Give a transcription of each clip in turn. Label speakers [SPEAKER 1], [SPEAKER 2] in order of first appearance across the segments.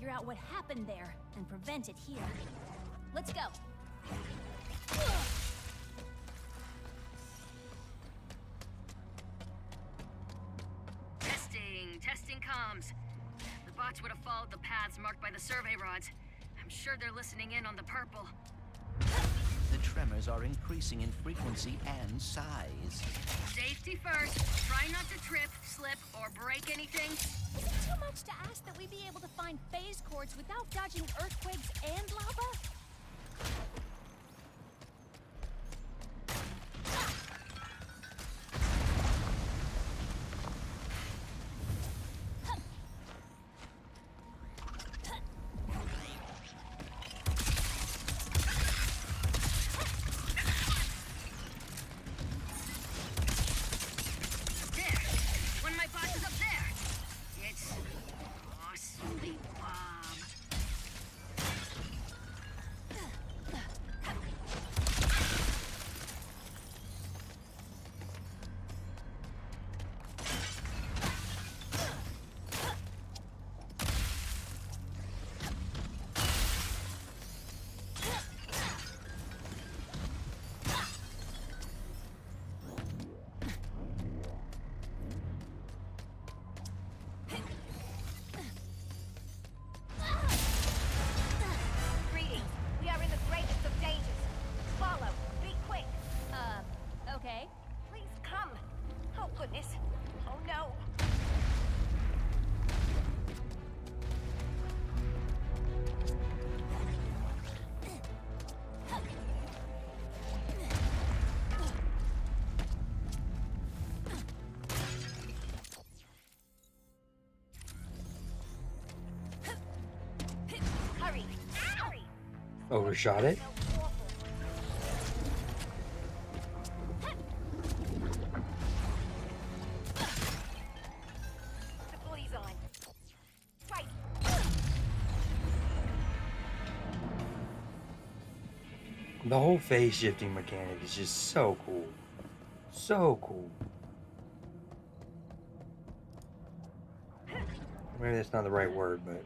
[SPEAKER 1] figure out what happened there and prevent it here. Let's go.
[SPEAKER 2] Testing comms. The bots would have followed the paths marked by the survey rods. I'm sure they're listening in on the purple.
[SPEAKER 3] The tremors are increasing in frequency and size.
[SPEAKER 2] Safety first. Try not to trip, slip, or break anything.
[SPEAKER 1] Is it too much to ask that we be able to find phase cords without dodging earthquakes and lava? Okay.
[SPEAKER 4] Please come. Oh, goodness. Oh, no. Hurry. Hurry.
[SPEAKER 5] Overshot it. The whole phase shifting mechanic is just so cool. So cool. Maybe that's not the right word, but...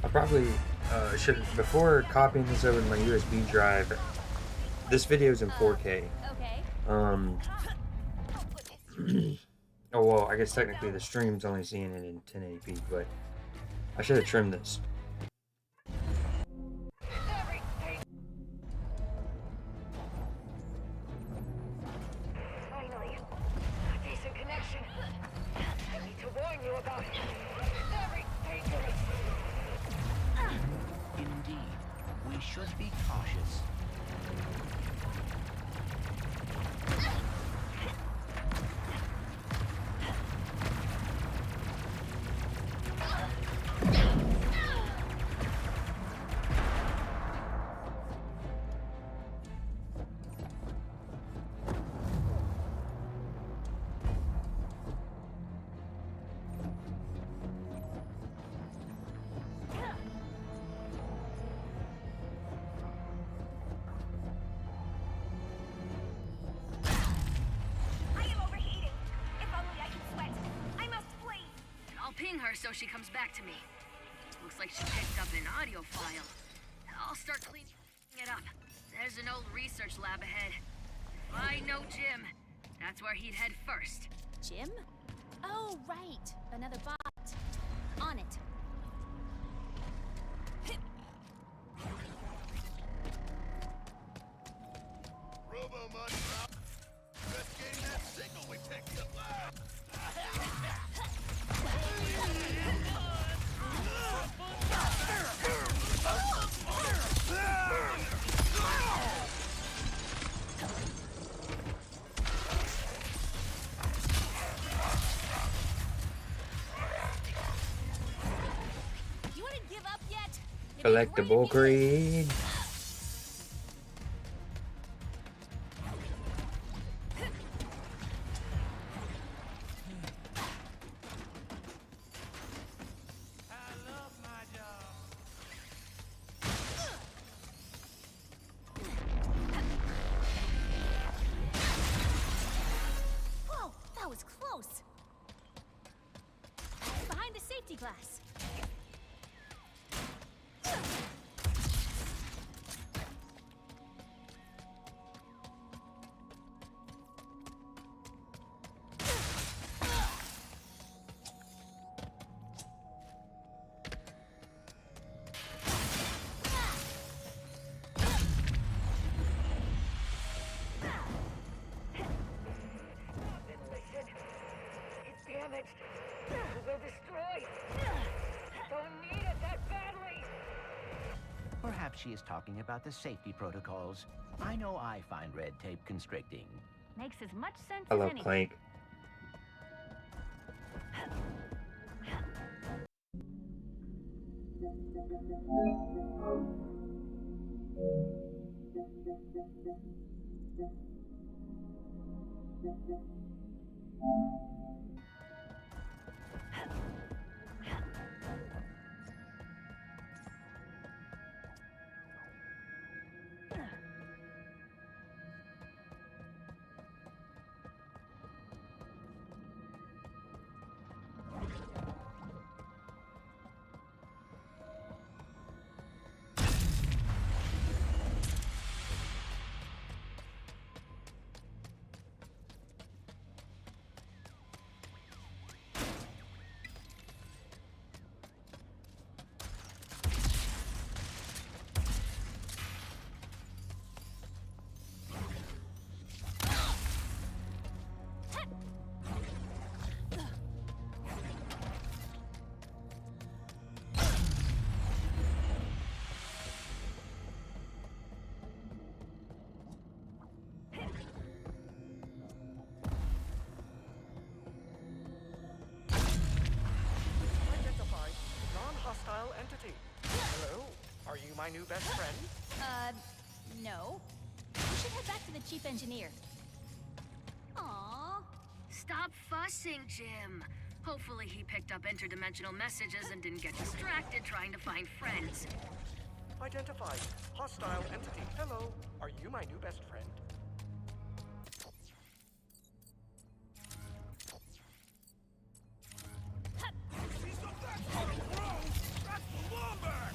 [SPEAKER 5] I probably should, before copying this over to my USB drive, this video is in 4K.
[SPEAKER 1] Okay.
[SPEAKER 5] Oh, well, I guess technically the stream's only seeing it in 1080p, but I should have trimmed this.
[SPEAKER 4] Finally, a decent connection. I need to warn you about it. Very dangerous.
[SPEAKER 3] Indeed, we should be cautious.
[SPEAKER 2] Ping her so she comes back to me. Looks like she picked up an audio file. I'll start cleaning it up. There's an old research lab ahead. If I know Jim, that's where he'd head first.
[SPEAKER 1] Jim? Oh, right. Another bot. On it.
[SPEAKER 6] Robo-Mud, investigating that signal we picked up live.
[SPEAKER 5] Collectible greed.
[SPEAKER 1] Whoa, that was close. Behind the safety glass.
[SPEAKER 4] Ventilation. It's damaged. It will destroy. Don't need it that badly.
[SPEAKER 3] Perhaps she is talking about the safety protocols. I know I find red tape constricting.
[SPEAKER 1] Makes as much sense
[SPEAKER 5] I
[SPEAKER 1] as
[SPEAKER 5] love
[SPEAKER 1] anything.
[SPEAKER 5] Clank.
[SPEAKER 7] Identified non-hostile entity. Hello, are you my new best friend?
[SPEAKER 1] No. We should head back to the chief engineer. Aww.
[SPEAKER 2] Stop fussing, Jim. Hopefully he picked up interdimensional messages and didn't get distracted trying to find friends.
[SPEAKER 7] Identified hostile entity. Hello, are you my new best friend?
[SPEAKER 6] See some that's gonna grow. That's the Wombat.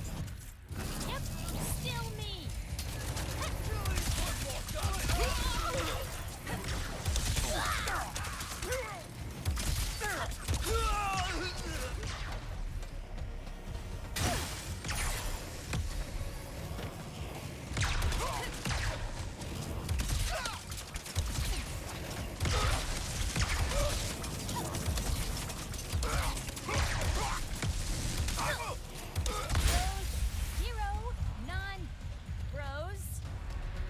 [SPEAKER 1] Yep, still me.
[SPEAKER 6] Really? One more guy.
[SPEAKER 1] Zero, none. Bros.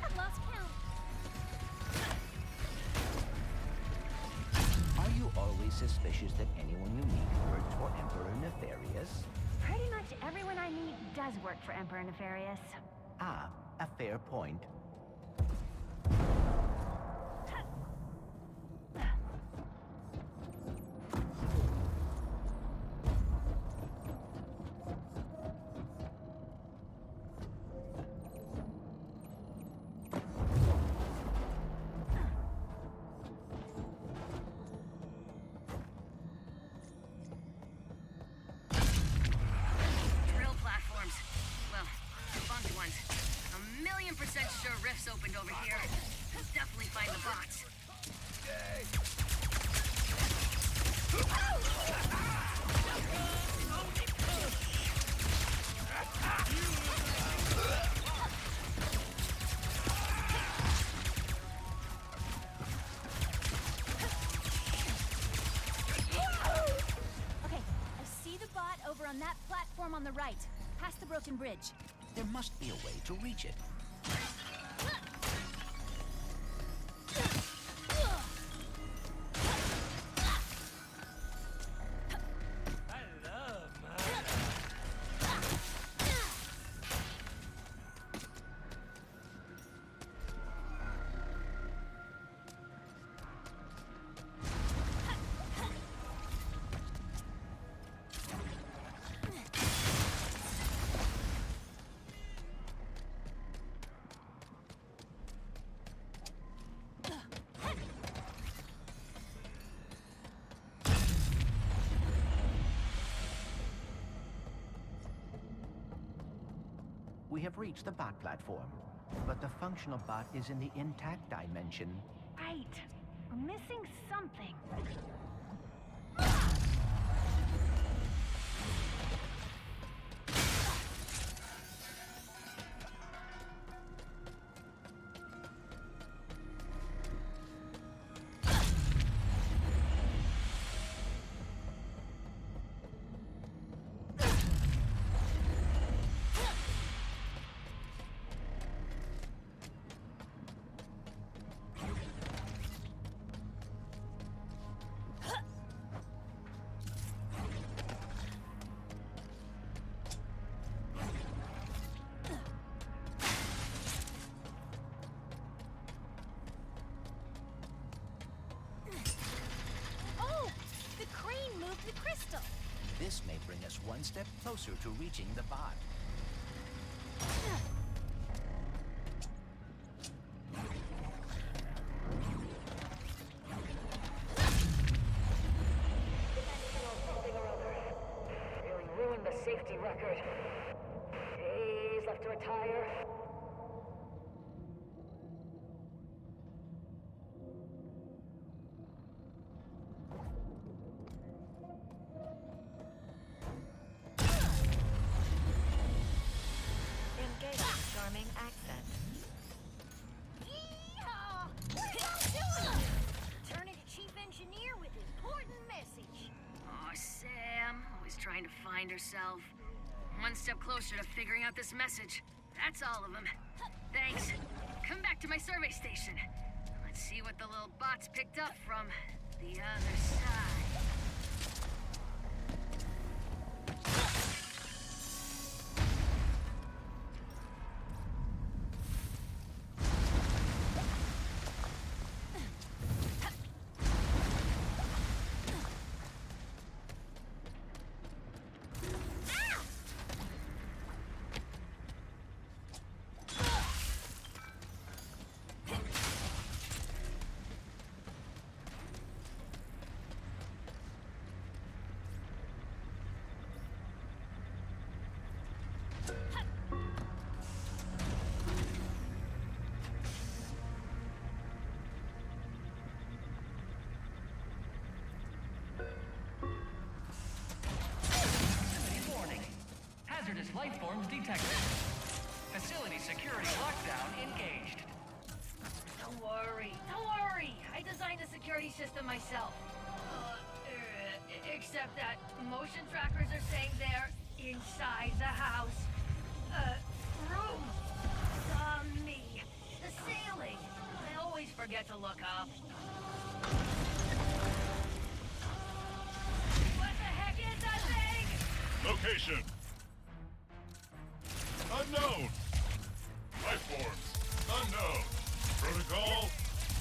[SPEAKER 1] I've lost count.
[SPEAKER 3] Are you always suspicious that anyone you meet works for Emperor Nefarious?
[SPEAKER 8] Pretty much everyone I meet does work for Emperor Nefarious.
[SPEAKER 3] Ah, a fair point.
[SPEAKER 2] Drill platforms. Well, defunct ones. 1,000,000% sure rifts opened over here. Definitely find the bots.
[SPEAKER 1] Okay, I see the bot over on that platform on the right, past the broken bridge.
[SPEAKER 3] There must be a way to reach it. have reached the bot platform. But the functional bot is in the intact dimension.
[SPEAKER 8] Right. We're missing something.
[SPEAKER 1] Oh! The crane moved the crystal!
[SPEAKER 3] This may bring us one step closer to reaching the bot.
[SPEAKER 4] Something or other. Really ruined the safety record. Days left to retire.
[SPEAKER 8] Engaging charming accent.
[SPEAKER 1] Yeehaw! What y'all doing? Turning to chief engineer with important message.
[SPEAKER 2] Oh, Sam, always trying to find herself. One step closer to figuring out this message. That's all of them. Thanks. Come back to my survey station. Let's see what the little bots picked up from the other side.
[SPEAKER 9] Warning. Hazardous life forms detected. Facility security lockdown engaged.
[SPEAKER 2] Don't worry. I designed the security system myself. Except that motion trackers are saying they're inside the house. Room. Me. The ceiling. I always forget to look up. What the heck is that thing?
[SPEAKER 6] Location. Unknown. Life forms. Unknown. Protocol.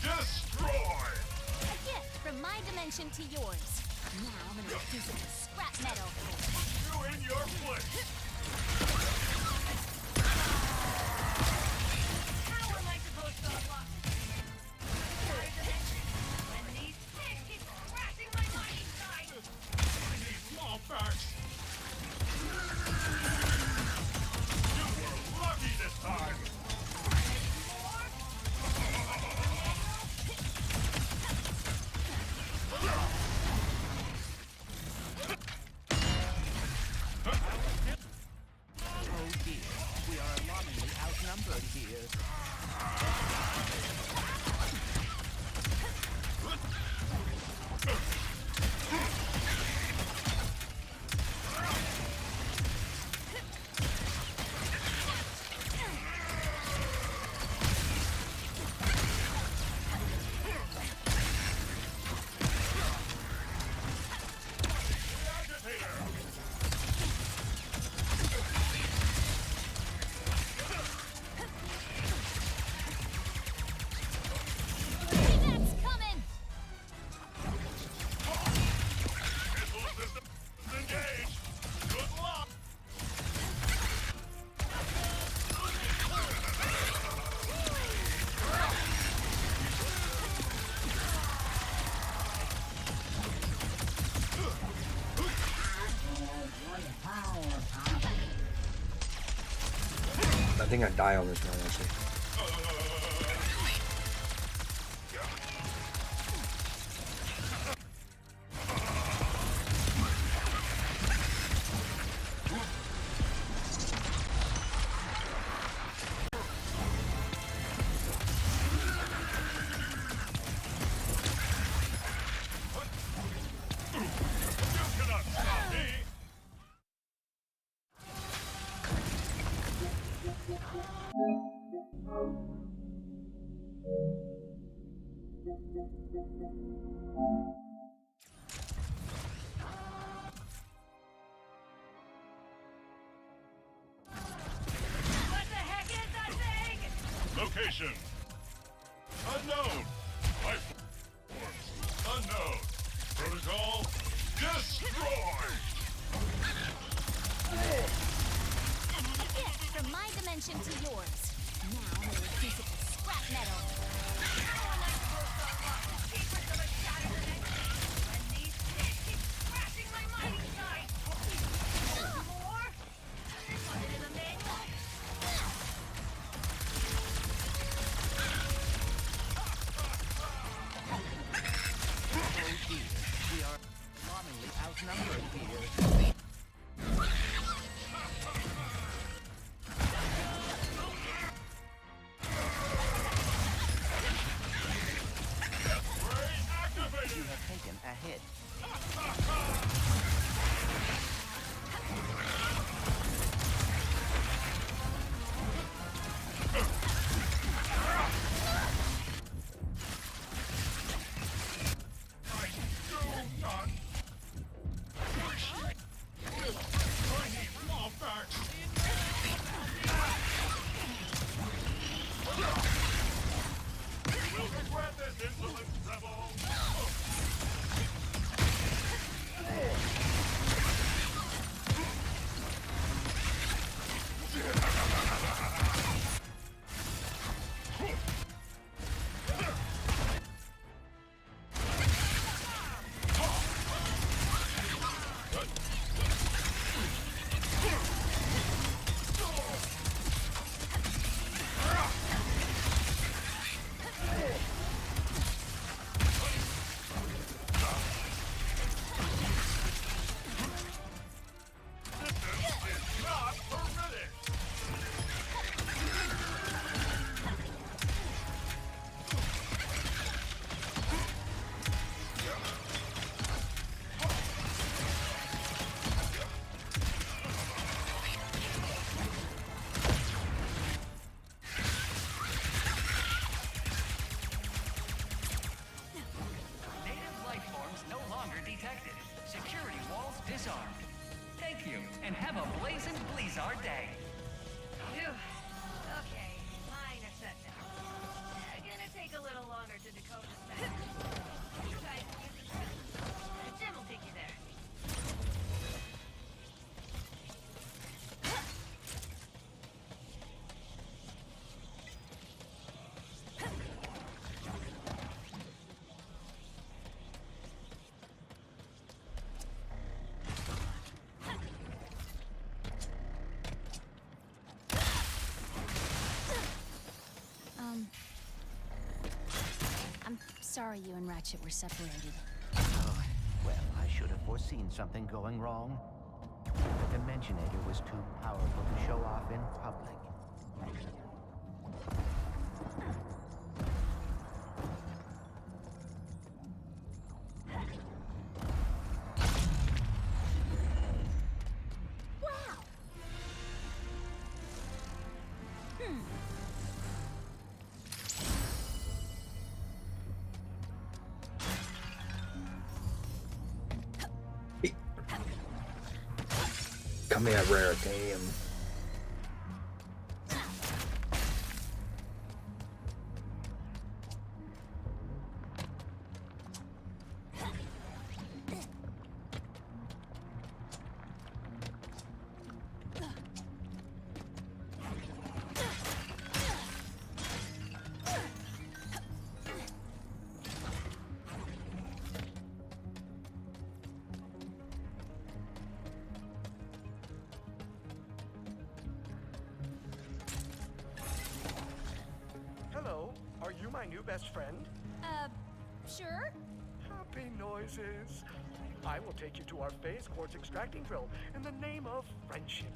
[SPEAKER 6] Destroy.
[SPEAKER 1] A gift from my dimension to yours. Now I'm gonna reduce it to scrap metal.
[SPEAKER 6] You in your place.
[SPEAKER 2] How am I supposed to unlock another dimension when these things keep crashing my mind inside?
[SPEAKER 6] I need small packs. You were lucky this time.
[SPEAKER 5] think I die on this one actually.
[SPEAKER 2] What the heck is that thing?
[SPEAKER 6] Location. Unknown. Life forms. Unknown. Protocol. Destroy.
[SPEAKER 1] From my dimension to yours. Now I'm a piece of scrap metal.
[SPEAKER 3] Oh dear, we are alarmingly outnumbered here. You have taken a hit.
[SPEAKER 9] Native life forms no longer detected. Security walls disarmed. Thank you, and have a blazing Blizzard day.
[SPEAKER 2] Phew. Okay, mine are set now. Gonna take a little longer to decode this thing. You guys can use it. Jim will take you there.
[SPEAKER 1] I'm sorry you and Ratchet were separated.
[SPEAKER 3] Oh, well, I should have foreseen something going wrong. The Dimensionator was too powerful to show off in public.
[SPEAKER 5] Come here, rare, damn.
[SPEAKER 7] Are you my new best friend?
[SPEAKER 1] Sure?
[SPEAKER 7] Happy noises. I will take you to our phase quartz extracting drill in the name of friendship.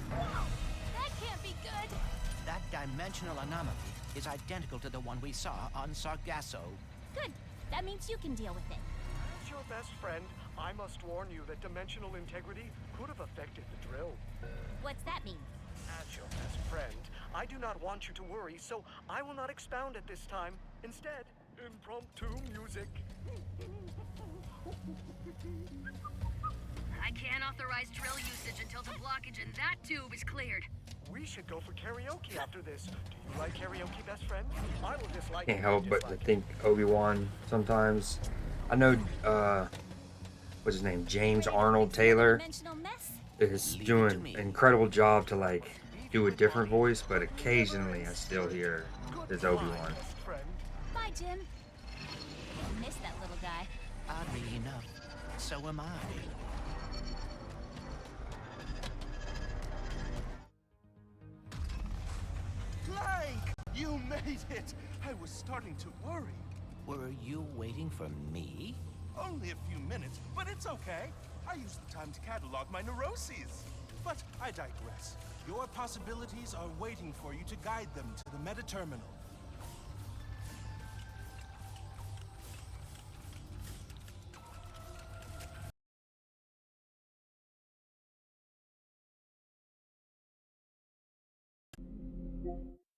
[SPEAKER 1] That can't be good!
[SPEAKER 3] That dimensional anomaly is identical to the one we saw on Sargasso.
[SPEAKER 1] Good. That means you can deal with it.
[SPEAKER 7] As your best friend, I must warn you that dimensional integrity could have affected the drill.
[SPEAKER 1] What's that mean?
[SPEAKER 7] As your best friend, I do not want you to worry, so I will not expound at this time. Instead, impromptu music.
[SPEAKER 2] I can't authorize drill usage until the blockage in that tube is cleared.
[SPEAKER 7] We should go for karaoke after this. Do you like karaoke, best friend? I will dislike
[SPEAKER 5] Can't
[SPEAKER 7] it,
[SPEAKER 5] help but to
[SPEAKER 7] dislike it.
[SPEAKER 5] think Obi-Wan sometimes. I know, what's his name? James Arnold Taylor
[SPEAKER 1] Dimensional mess?
[SPEAKER 5] is doing an incredible job to like do a different voice, but occasionally I still hear his Obi-Wan.
[SPEAKER 7] Best friend.
[SPEAKER 1] Bye, Jim. I miss that little guy.
[SPEAKER 3] Oddly enough, so am I.
[SPEAKER 6] Clank! You made it! I was starting to worry.
[SPEAKER 3] Were you waiting for me?
[SPEAKER 6] Only a few minutes, but it's okay. I used the time to catalog my neuroses. But I digress. Your possibilities are waiting for you to guide them to the meta-terminal.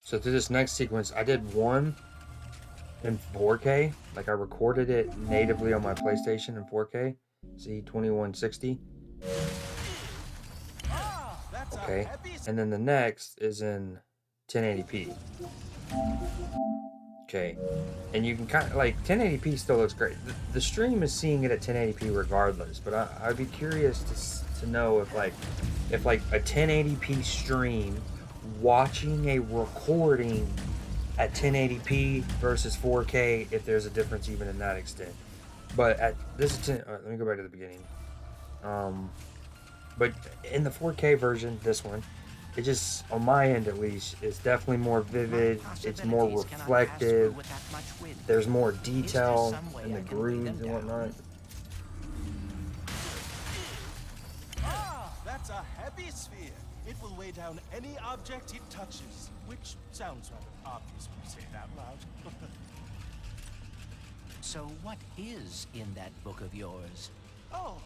[SPEAKER 5] So through this next sequence, I did one in 4K. Like I recorded it natively on my PlayStation in 4K. See, 2160.
[SPEAKER 6] That's
[SPEAKER 5] Okay.
[SPEAKER 6] a heavy
[SPEAKER 5] And then the next is in 1080p. Okay. And you can kind of like 1080p still looks great. The stream is seeing it at 1080p regardless, but I'd be curious to know if like a 1080p stream watching a recording at 1080p versus 4K, if there's a difference even in that extent. But at this is 10. Let me go back to the beginning. But in the 4K version, this one, it just on my end at least is definitely more vivid. It's more reflective. There's more detail in the grooves and whatnot.
[SPEAKER 6] That's a heavy sphere. It will weigh down any object it touches, which sounds rather obvious when you say it out loud.
[SPEAKER 3] So what is in that book of yours?
[SPEAKER 6] Oh,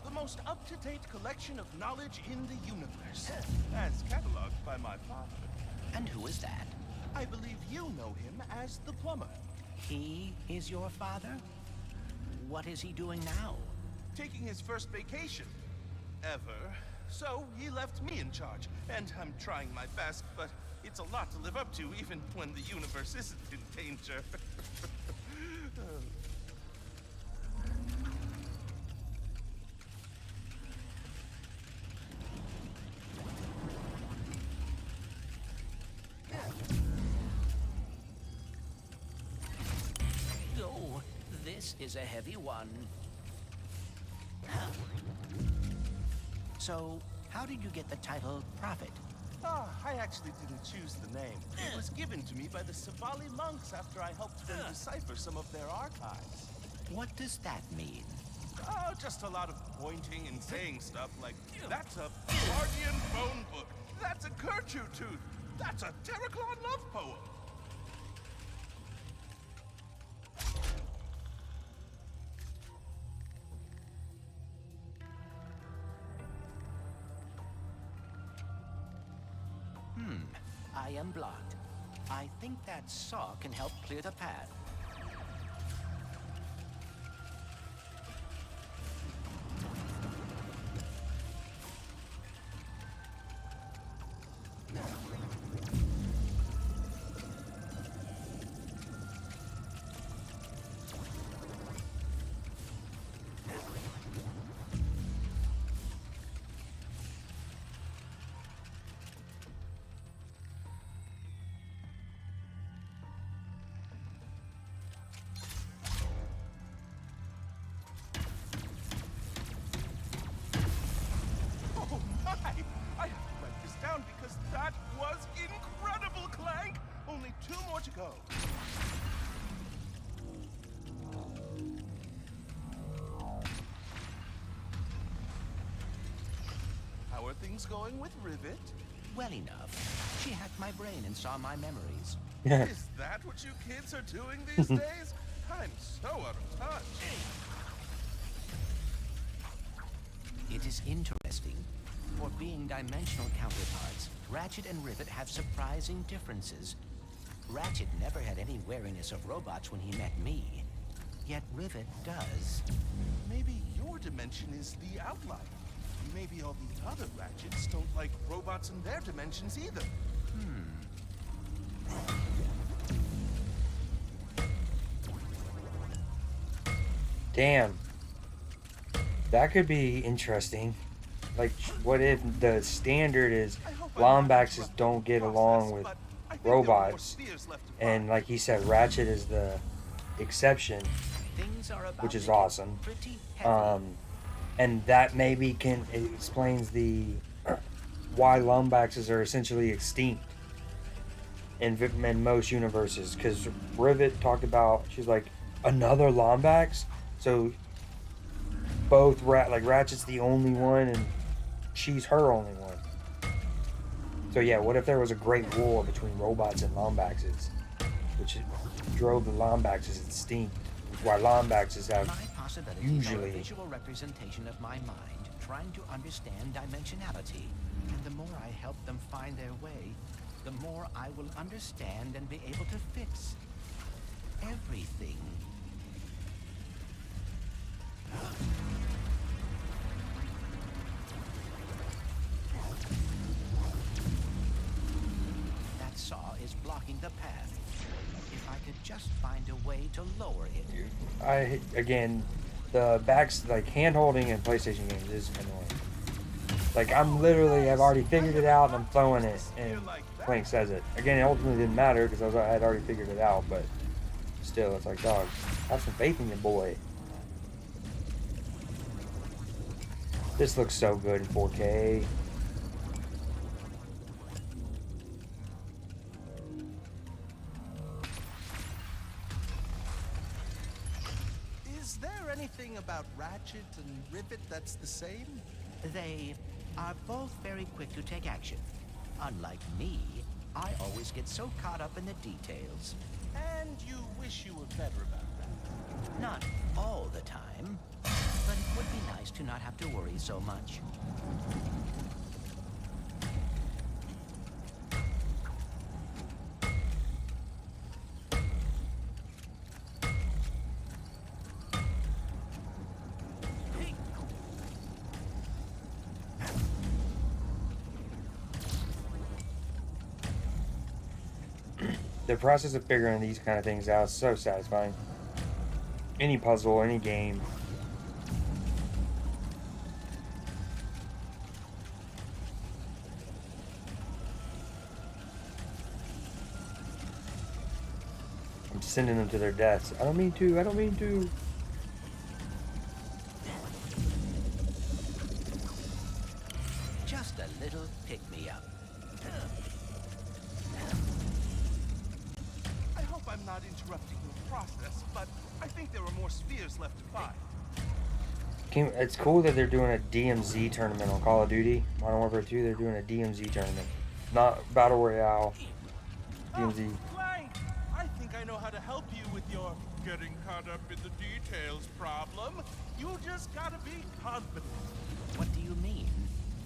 [SPEAKER 6] the most up-to-date collection of knowledge in the universe, as cataloged by my father.
[SPEAKER 3] And who is that?
[SPEAKER 6] I believe you know him as the plumber.
[SPEAKER 3] He is your father? What is he doing now?
[SPEAKER 6] Taking his first vacation ever. So he left me in charge, and I'm trying my best, but it's a lot to live up to even when the universe isn't in danger.
[SPEAKER 3] Oh, this is a heavy one. So, how did you get the title Prophet?
[SPEAKER 6] I actually didn't choose the name. It was given to me by the Savali monks after I helped them decipher some of their archives.
[SPEAKER 3] What does that mean?
[SPEAKER 6] Oh, just a lot of pointing and saying stuff like, that's a guardian bone book, that's a Gertrude tooth, that's a Terraclon love poem.
[SPEAKER 3] I am blocked. I think that saw can help clear the path.
[SPEAKER 6] 2 more to go. How are things going with Rivet?
[SPEAKER 3] Well enough. She hacked my brain and saw my memories.
[SPEAKER 6] Is that what you kids are doing these days? I'm so out of touch.
[SPEAKER 3] It is interesting. For being dimensional counterparts, Ratchet and Rivet have surprising differences. Ratchet never had any wariness of robots when he met me. Yet Rivet does.
[SPEAKER 6] Maybe your dimension is the outlier. Maybe all the other Ratchets don't like robots in their dimensions either.
[SPEAKER 5] Damn. That could be interesting. Like, what if the standard is Lombaxes don't get along with robots, and like he said, Ratchet is the exception,
[SPEAKER 3] Things are about
[SPEAKER 5] which is
[SPEAKER 3] to get
[SPEAKER 5] awesome.
[SPEAKER 3] pretty heavy.
[SPEAKER 5] And that maybe explains the why Lombaxes are essentially extinct in most universes. Because Rivet talked about, she's like, another Lombax, so both Ratchet's the only one and she's her only one. So yeah, what if there was a great war between robots and Lombaxes, which drove the Lombaxes extinct? Why Lombaxes have
[SPEAKER 3] My possibilities
[SPEAKER 5] usually
[SPEAKER 3] are a visual representation of my mind, trying to understand dimensionality. And the more I help them find their way, the more I will understand and be able to fix everything. That saw is blocking the path. If I could just find a way to lower it.
[SPEAKER 5] again, the backs, like, hand holding in PlayStation games is annoying. Like, I've already figured it out and I'm throwing it, and Clank says it. Again, it ultimately didn't matter because I had already figured it out, but still, it's like, dog, have some faith in your boy. This looks so good in 4K.
[SPEAKER 6] Is there anything about Ratchet and Rivet that's the same?
[SPEAKER 3] They are both very quick to take action. Unlike me, I always get so caught up in the details.
[SPEAKER 6] And you wish you were better about that.
[SPEAKER 3] Not all the time, but it would be nice to not have to worry so much.
[SPEAKER 5] The process of figuring these kind of things out is so satisfying. Any puzzle, any game. I'm sending them to their deaths. I don't mean to.
[SPEAKER 3] Just a little pick-me-up.
[SPEAKER 6] I hope I'm not interrupting your process, but I think there are more spheres left to find.
[SPEAKER 5] It's cool that they're doing a DMZ tournament on Call of Duty. Modern Warfare 2, they're doing a DMZ tournament. Not Battle Royale. DMZ.
[SPEAKER 6] Oh, Clank! I think I know how to help you with your getting caught up in the details problem. You just gotta be confident.
[SPEAKER 3] What do you mean?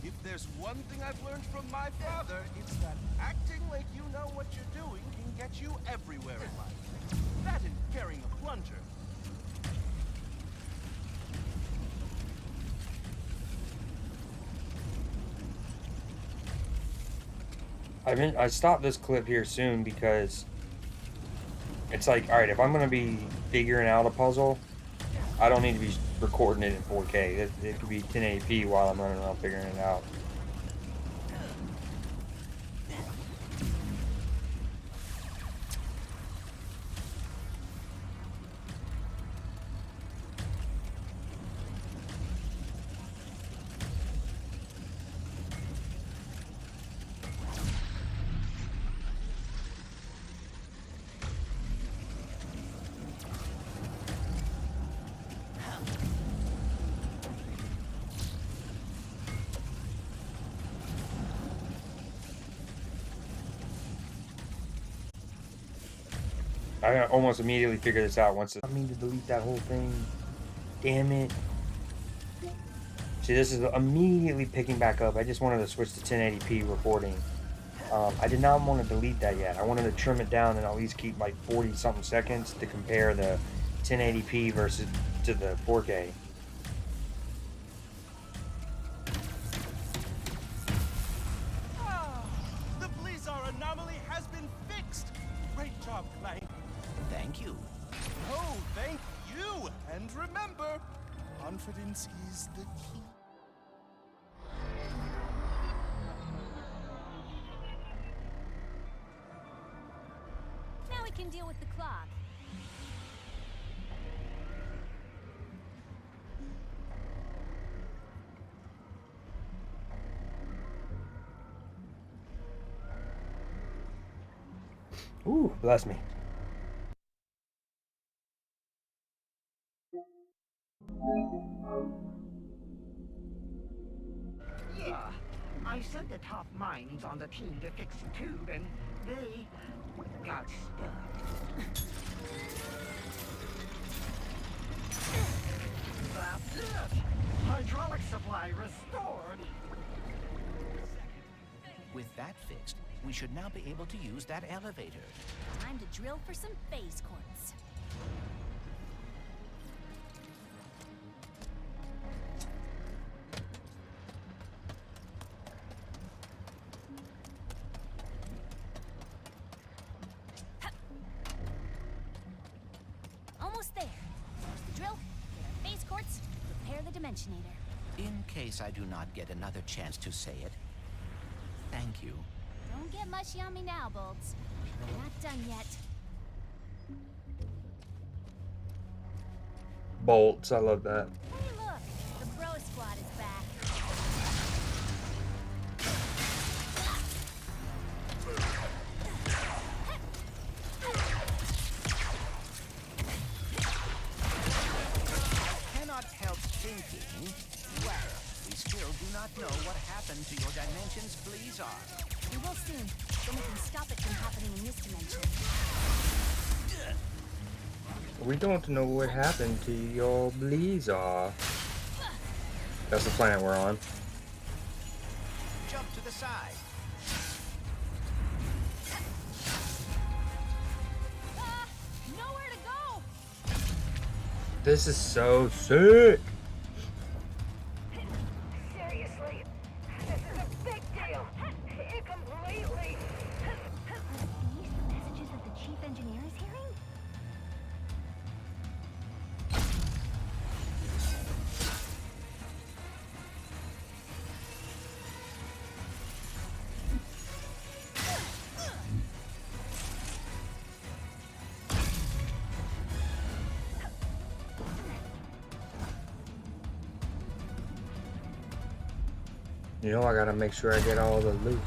[SPEAKER 6] If there's one thing I've learned from my father, it's that acting like you know what you're doing can get you everywhere in life. That and carrying a plunger.
[SPEAKER 5] I stopped this clip here soon because it's like, alright, if I'm going to be figuring out a puzzle, I don't need to be recording it in 4K. It could be 1080p while I'm running around figuring it out. I almost immediately figured this out once. I mean to delete that whole thing. Damn it. See, this is immediately picking back up. I just wanted to switch to 1080p recording. I did not want to delete that yet. I wanted to trim it down and at least keep like 40 something seconds to compare the 1080p versus to the 4K.
[SPEAKER 6] The Blizzard anomaly has been fixed. Great job, Clank.
[SPEAKER 3] Thank you.
[SPEAKER 6] Oh, thank you. And remember, confidence is the key.
[SPEAKER 1] Now we can deal with the clog.
[SPEAKER 5] Ooh, bless me.
[SPEAKER 10] Yeah, I sent the top minds on the team to fix the tube, and they got stuck. That's it! Hydraulic supply restored!
[SPEAKER 3] With that fixed, we should now be able to use that elevator.
[SPEAKER 1] Time to drill for some phase quartz. Almost there. Use the drill, get our phase quartz, repair the dimensionator.
[SPEAKER 3] In case I do not get another chance to say it, thank you.
[SPEAKER 1] Don't get mushy on me now, Bolts. We're not done yet.
[SPEAKER 5] Bolts, I love that.
[SPEAKER 1] Hey, look! The Bro Squad is back.
[SPEAKER 3] Cannot help thinking, well, we still do not know what happened to your dimension's Blizzard.
[SPEAKER 1] We will soon. Then we can stop it from happening in this dimension.
[SPEAKER 5] We don't know what happened to your Blizzard. That's the planet we're on.
[SPEAKER 3] Jump to the side.
[SPEAKER 1] Nowhere to go!
[SPEAKER 5] This is so sick.
[SPEAKER 4] Seriously, this is a big deal. Completely.
[SPEAKER 8] Are these the messages that the chief engineer is hearing?
[SPEAKER 5] You know I gotta make sure I get all the loot.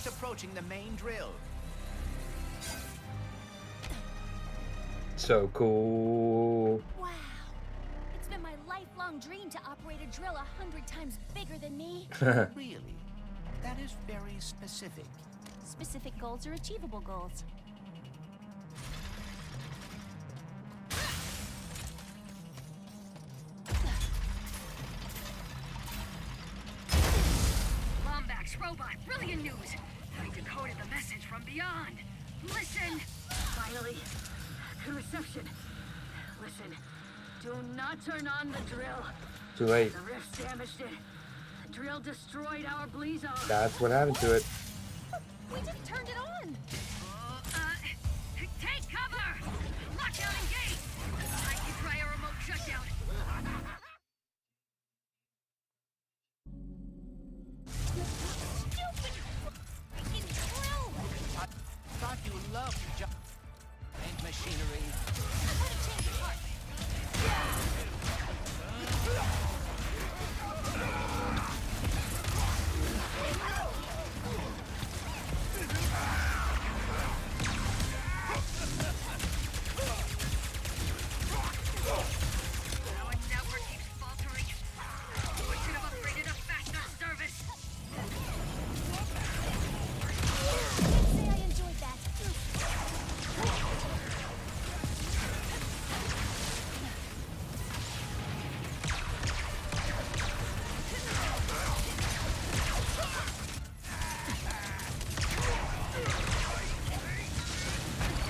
[SPEAKER 3] Approaching the main drill.
[SPEAKER 5] So cool.
[SPEAKER 1] Wow. It's been my lifelong dream to operate a drill 100 times bigger than me.
[SPEAKER 3] Really? That is very specific.
[SPEAKER 1] Specific goals are achievable goals.
[SPEAKER 2] Lombax robot, brilliant news! I decoded the message from beyond. Listen! Finally, the reception. Listen, do not turn on the drill.
[SPEAKER 5] Too late.
[SPEAKER 2] The rift's damaged it. The drill destroyed our Blizzard.
[SPEAKER 5] That's what happened to it.
[SPEAKER 1] We just turned it on!
[SPEAKER 2] Take cover! Lockdown engaged! I can try a remote shutdown.
[SPEAKER 1] Stupid freaking drill!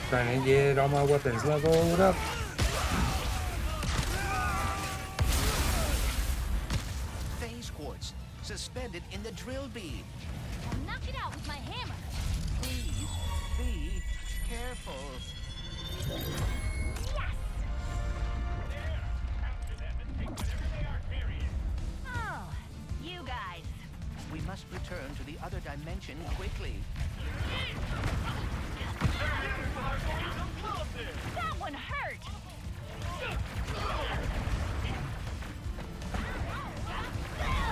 [SPEAKER 5] Trying to get all my weapons leveled up.
[SPEAKER 3] Phase quartz suspended in the drill bead.
[SPEAKER 1] I'll knock it out with my hammer.
[SPEAKER 3] Please be careful.
[SPEAKER 8] Oh, you guys.
[SPEAKER 3] We must return to the other dimension quickly.
[SPEAKER 8] That one hurt.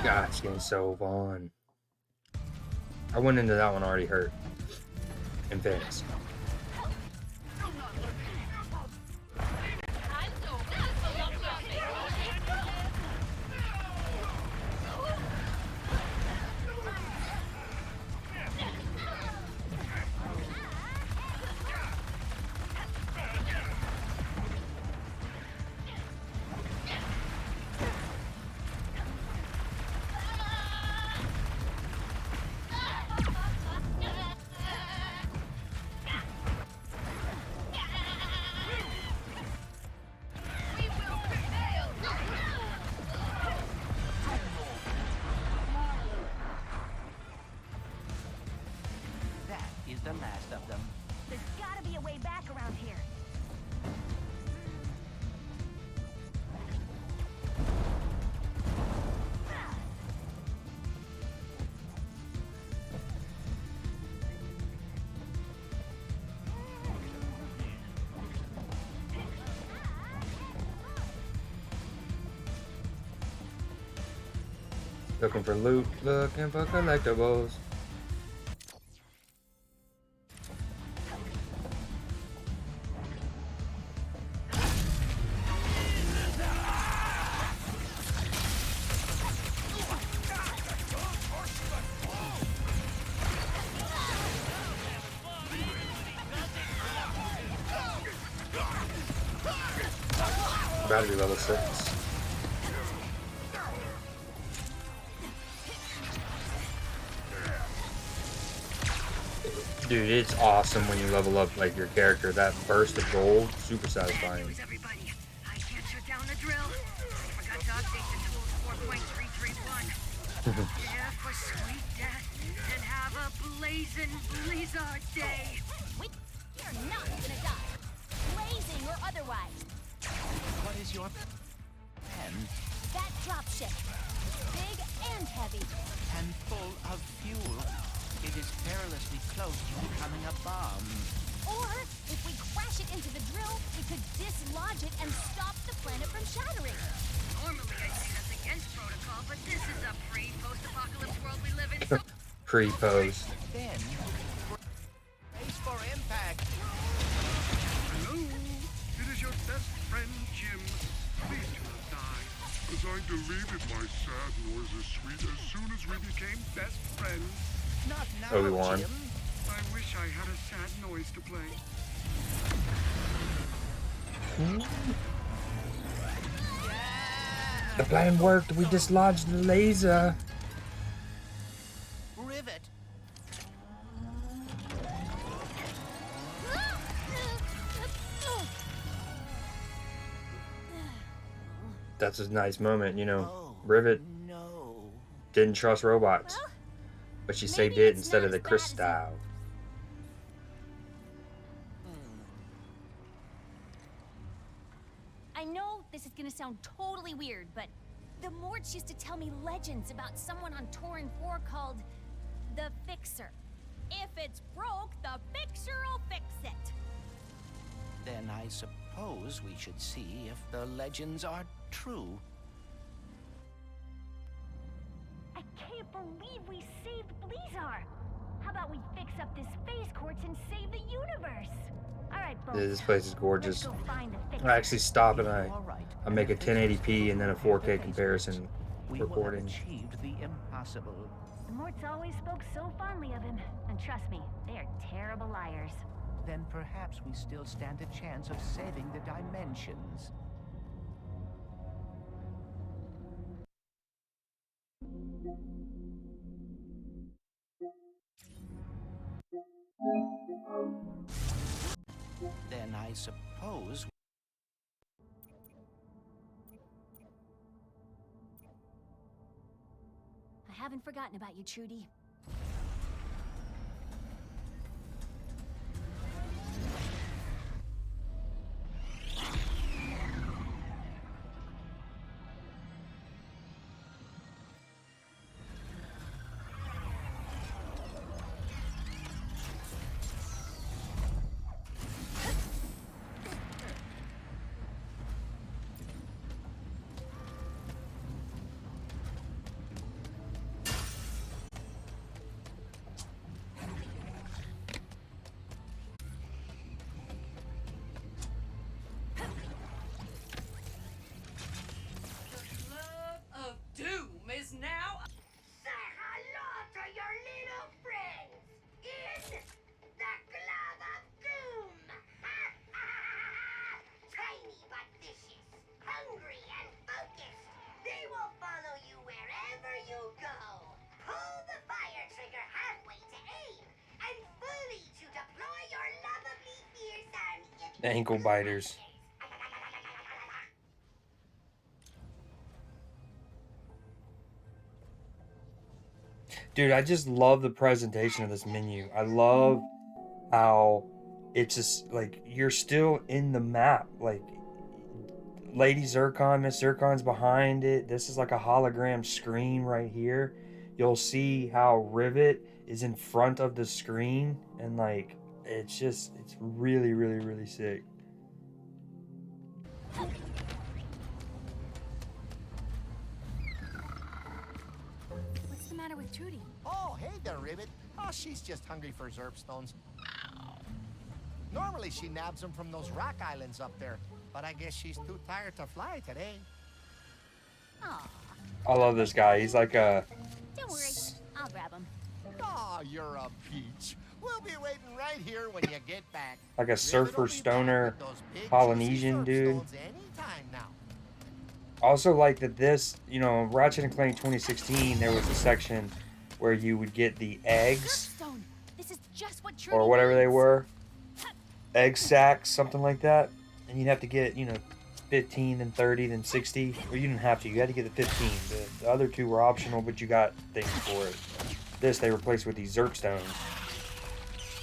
[SPEAKER 5] God, it's getting so fun. I went into that one already hurt. In fairness.
[SPEAKER 3] The last of them.
[SPEAKER 8] There's gotta be a way back around here.
[SPEAKER 5] Looking for loot, looking for collectibles. About to be level 6. Dude, it's awesome when you level up like your character. That burst of gold, super satisfying.
[SPEAKER 2] Everybody, I can't shut down the drill. I forgot to update the tools 4.331. Yeah, for sweet death and have a blazing blizzard day.
[SPEAKER 1] You're not gonna die. Blazing or otherwise.
[SPEAKER 3] What is your pen?
[SPEAKER 1] That dropship. Big and heavy.
[SPEAKER 3] And full of fuel. It is perilously close to becoming a bomb.
[SPEAKER 1] Or, if we crash it into the drill, we could dislodge it and stop the planet from shattering.
[SPEAKER 2] Normally I'd say that's against protocol, but this is a pre-post-apocalypse world we live in, so...
[SPEAKER 5] Pre-post.
[SPEAKER 3] Then, brace for impact.
[SPEAKER 11] Hello, it is your best friend, Jim. Please do not die, because I deleted my sad noises suite as soon as we became best friends.
[SPEAKER 3] Not now,
[SPEAKER 5] Obi-Wan.
[SPEAKER 3] Jim.
[SPEAKER 11] I wish I had a sad noise to play.
[SPEAKER 5] The plan worked. We dislodged the laser.
[SPEAKER 3] Rivet.
[SPEAKER 5] That's a nice moment, you know.
[SPEAKER 3] Oh,
[SPEAKER 5] Rivet
[SPEAKER 3] no.
[SPEAKER 5] didn't trust robots,
[SPEAKER 1] Well,
[SPEAKER 5] but she
[SPEAKER 1] maybe
[SPEAKER 5] saved it
[SPEAKER 1] it's
[SPEAKER 5] instead
[SPEAKER 1] not
[SPEAKER 5] of the
[SPEAKER 1] as bad as
[SPEAKER 5] crystal.
[SPEAKER 1] I know this is gonna sound totally weird, but the Morts used to tell me legends about someone on Torin 4 called the Fixer. If it's broke, the Fixer'll fix it.
[SPEAKER 3] Then I suppose we should see if the legends are true.
[SPEAKER 8] I can't believe we saved Blizzard. How about we fix up this phase quartz and save the universe? All right, folks.
[SPEAKER 5] This place is gorgeous.
[SPEAKER 8] Let's go find the fixer.
[SPEAKER 5] I actually stop and I
[SPEAKER 3] All right.
[SPEAKER 5] make a 1080p and then a 4K comparison
[SPEAKER 3] We will have
[SPEAKER 5] recording.
[SPEAKER 3] achieved the impossible.
[SPEAKER 8] The Morts always spoke so fondly of him, and trust me, they are terrible liars.
[SPEAKER 3] Then perhaps we still stand a chance of saving the dimensions. Then I suppose...
[SPEAKER 1] I haven't forgotten about you, Trudy.
[SPEAKER 5] Ankle biters. Dude, I just love the presentation of this menu. I love how it's just like you're still in the map. Like Lady Zircon, Miss Zircon's behind it. This is like a hologram screen right here. You'll see how Rivet is in front of the screen, and like it's really, really, really sick.
[SPEAKER 1] What's the matter with Trudy?
[SPEAKER 12] Oh, hey there, Rivet. Oh, she's just hungry for Zerp stones. Normally she nabs them from those rock islands up there, but I guess she's too tired to fly today.
[SPEAKER 1] Aw.
[SPEAKER 5] I love this guy. He's like a...
[SPEAKER 1] Don't worry, I'll grab him.
[SPEAKER 12] Oh, you're a peach. We'll be waiting right here when you get back.
[SPEAKER 5] Like a surfer stoner Polynesian dude. I also like that this, you know, Ratchet and Clank 2016, there was a section where you would get the eggs,
[SPEAKER 1] This is just what Trudy
[SPEAKER 5] or whatever they
[SPEAKER 1] needs.
[SPEAKER 5] were, egg sacks, something like that, and you'd have to get, you know, 15, then 30, then 60, or you didn't have to, you had to get the 15. The other two were optional, but you got things for it. This they replaced with these Zerp stones,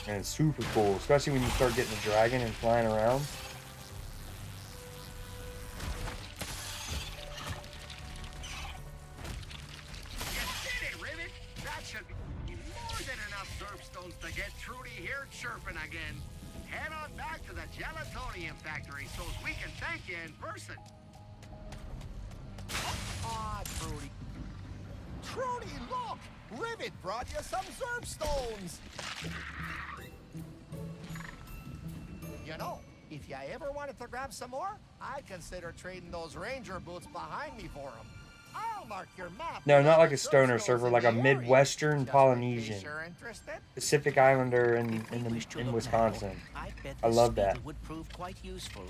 [SPEAKER 5] and it's super cool, especially when you start getting the dragon and flying around.
[SPEAKER 12] To get Trudy here chirping again. Head on back to the gelatonium factory so we can thank you in person. Ah, Trudy. Trudy, look! Rivet brought you some Zerp stones! You know, if you ever wanted to grab some more, I'd consider trading those ranger boots behind me for them. I'll mark your map.
[SPEAKER 5] No, not like a stoner surfer, like a Midwestern Polynesian. Pacific Islander in Wisconsin. I love that.
[SPEAKER 3] Would prove quite useful.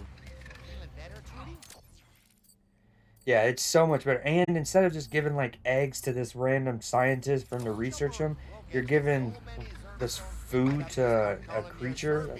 [SPEAKER 5] Yeah, it's so much better. And instead of just giving like eggs to this random scientist for him to research them, you're giving this food to a creature.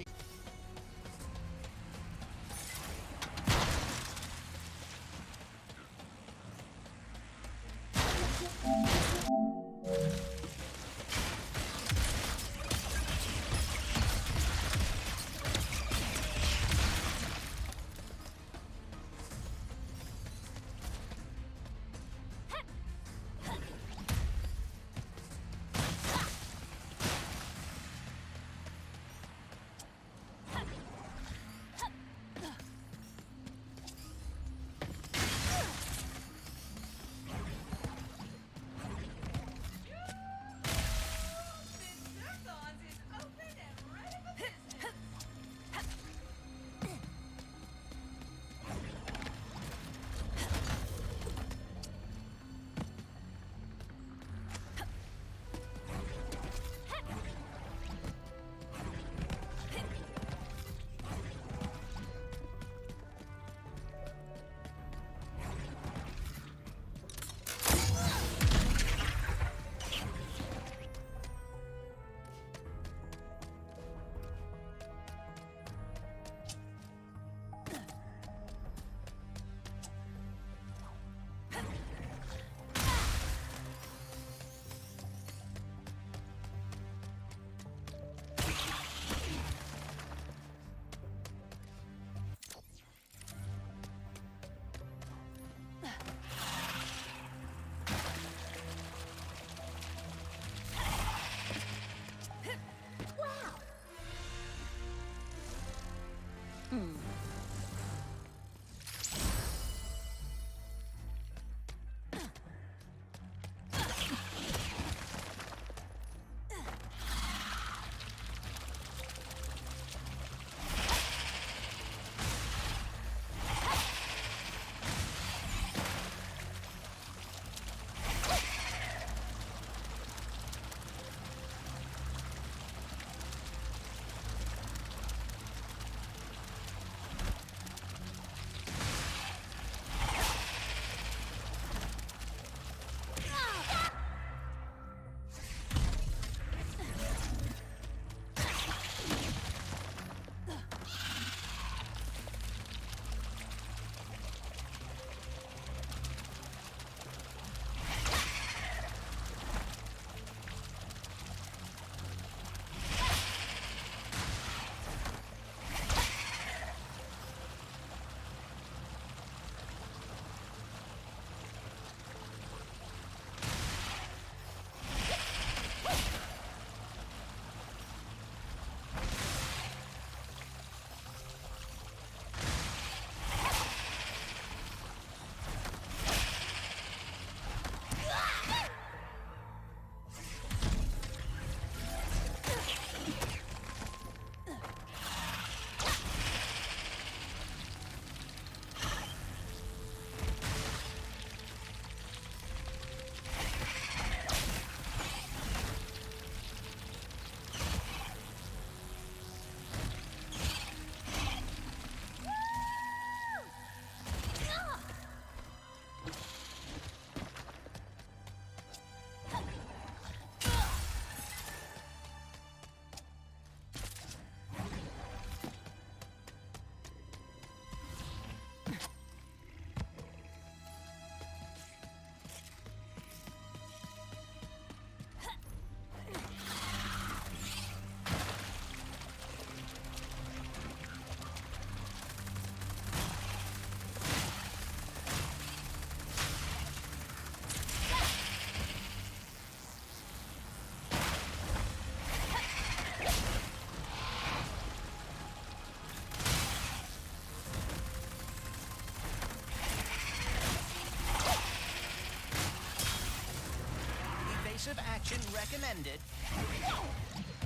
[SPEAKER 3] Evasive action recommended.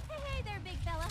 [SPEAKER 1] Hey there, big fella.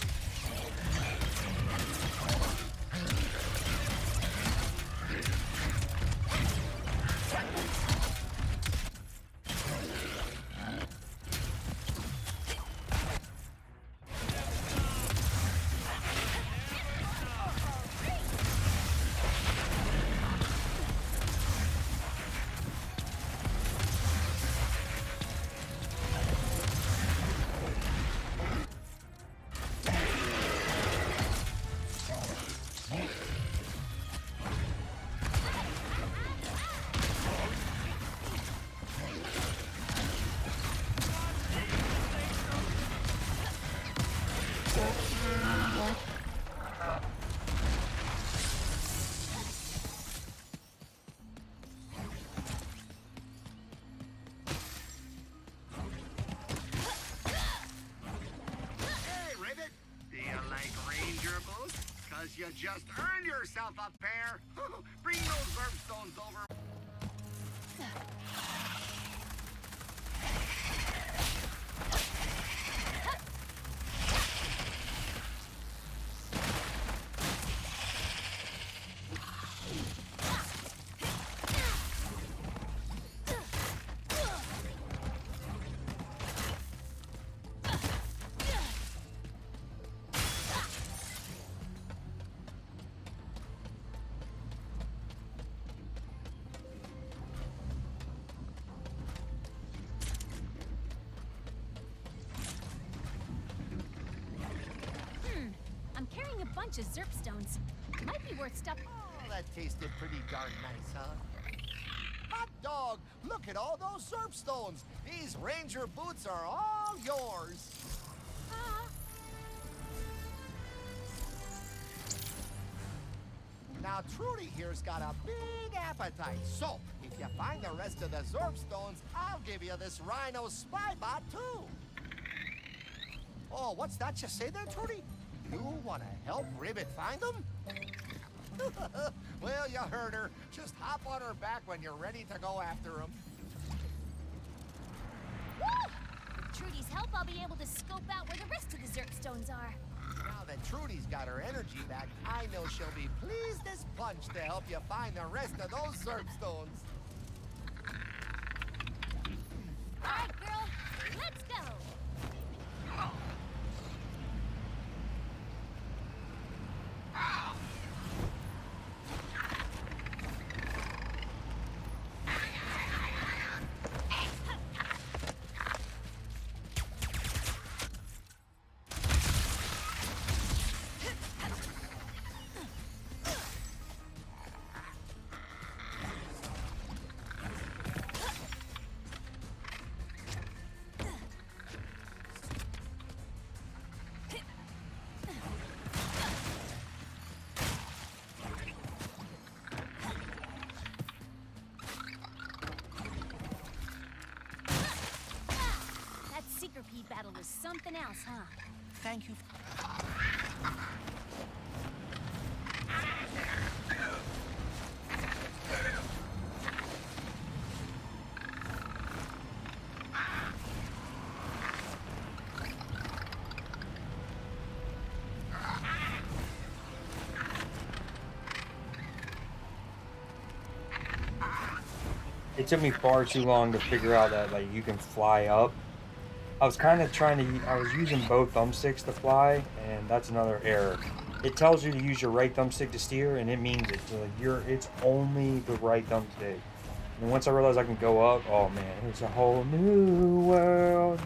[SPEAKER 12] You just earned yourself a pair. Bring those verb stones over.
[SPEAKER 1] Bunch of Zerp stones. Might be worth stuff.
[SPEAKER 12] Oh, that tasted pretty darn nice, huh? Hot dog! Look at all those Zerp stones! These ranger boots are all yours! Now, Trudy here's got a big appetite, so if you find the rest of the Zerp stones, I'll give you this Rhino spy bot, too! Oh, what's that you say there, Trudy? You want to help Ribbit find them? Well, you heard her. Just hop on her back when you're ready to go after him.
[SPEAKER 1] Woo! With Trudy's help, I'll be able to scope out where the rest of the Zerk stones are.
[SPEAKER 12] Now that Trudy's got her energy back, I know she'll be pleased as punch to help you find the rest of those Zerk stones.
[SPEAKER 1] All right, girl, let's go. Seeker battle was something else, huh?
[SPEAKER 3] Thank you.
[SPEAKER 5] It took me far too long to figure out that like you can fly up. I was kind of trying to, I was using both thumbsticks to fly, and that's another error. It tells you to use your right thumbstick to steer, and it means it. So like it's only the right thumbstick. And once I realized I can go up, oh man, it's a whole new world.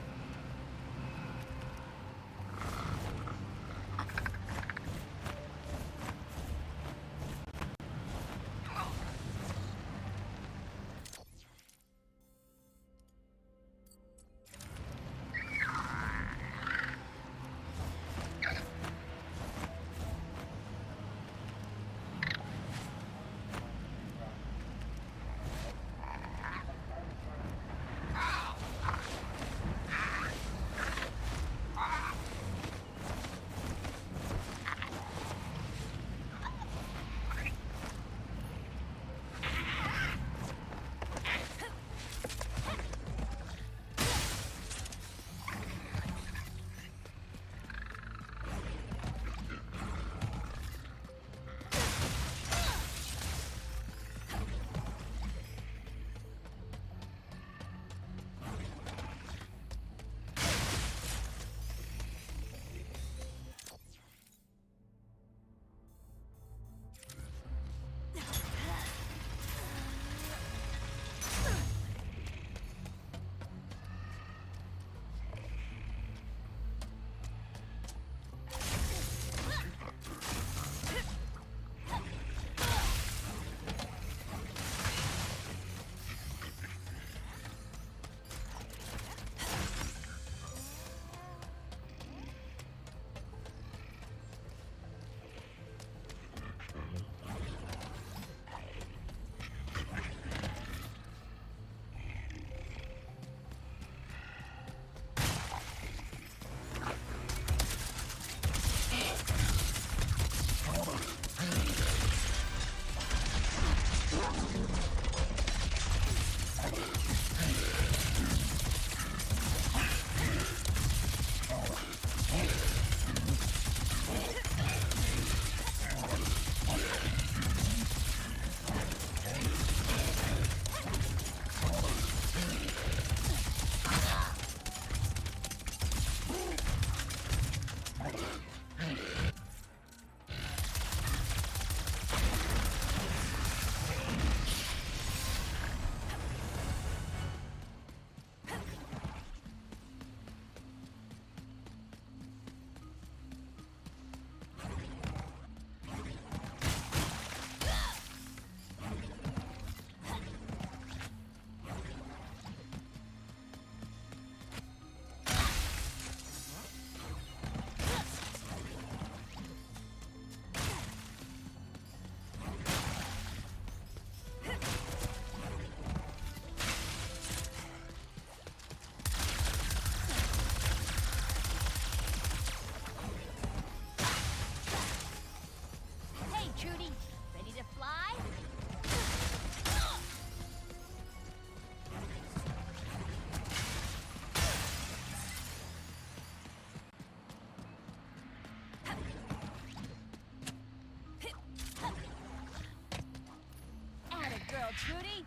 [SPEAKER 1] Trudy?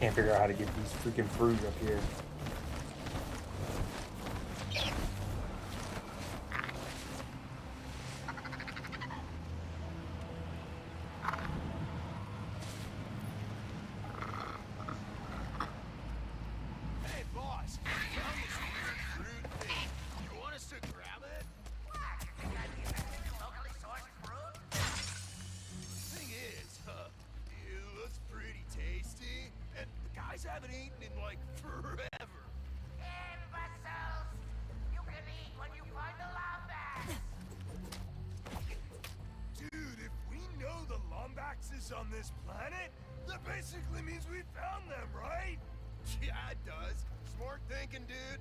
[SPEAKER 5] Can't figure out how to get these freaking fruit up here.
[SPEAKER 12] Hey, boss. Found this weird fruit thing. You want us to grab it?
[SPEAKER 10] What? You think I'd be messing with locally sourced fruit?
[SPEAKER 12] Thing is, it looks pretty tasty, and the guys haven't eaten in like forever.
[SPEAKER 10] Imbeciles! You can eat when you find the Lombax!
[SPEAKER 12] Dude, if we know the Lombax is on this planet, that basically means we found them, right? Yeah, it does. Smart thinking, dude.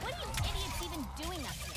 [SPEAKER 1] What are you idiots even doing up here?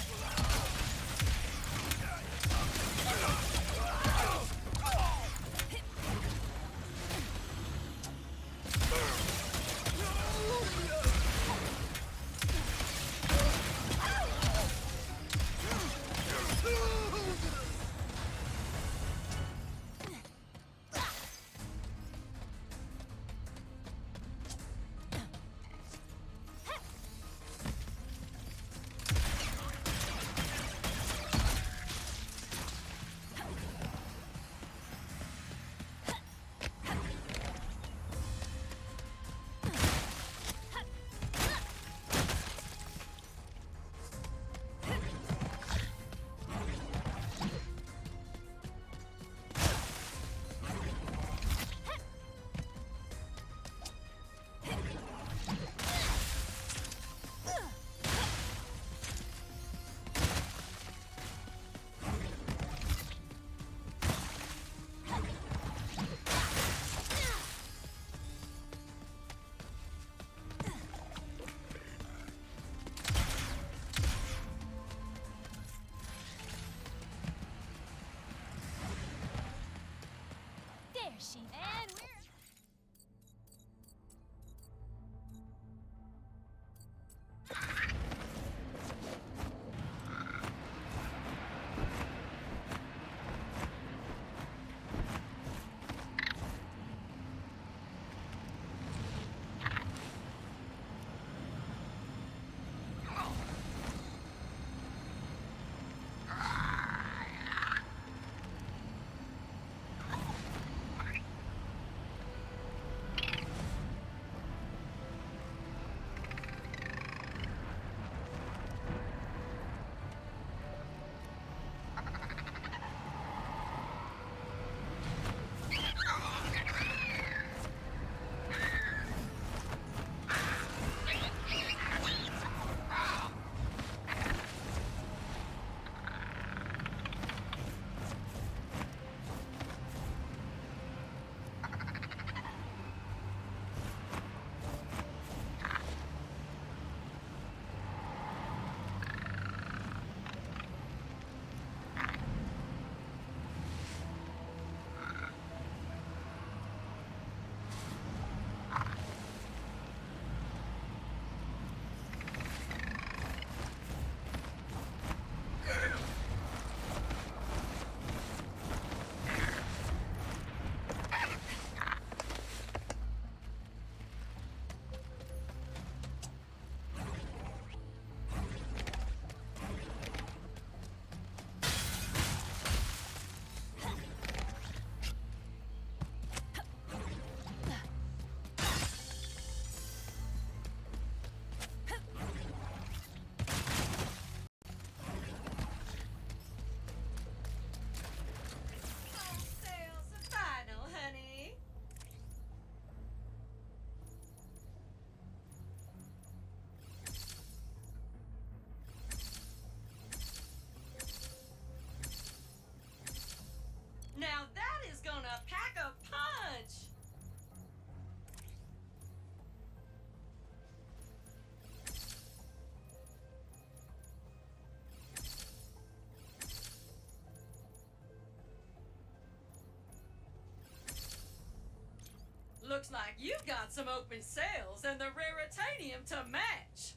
[SPEAKER 13] Looks like you've got some open sales and the raritanium to match.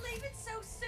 [SPEAKER 13] Leave it so soon?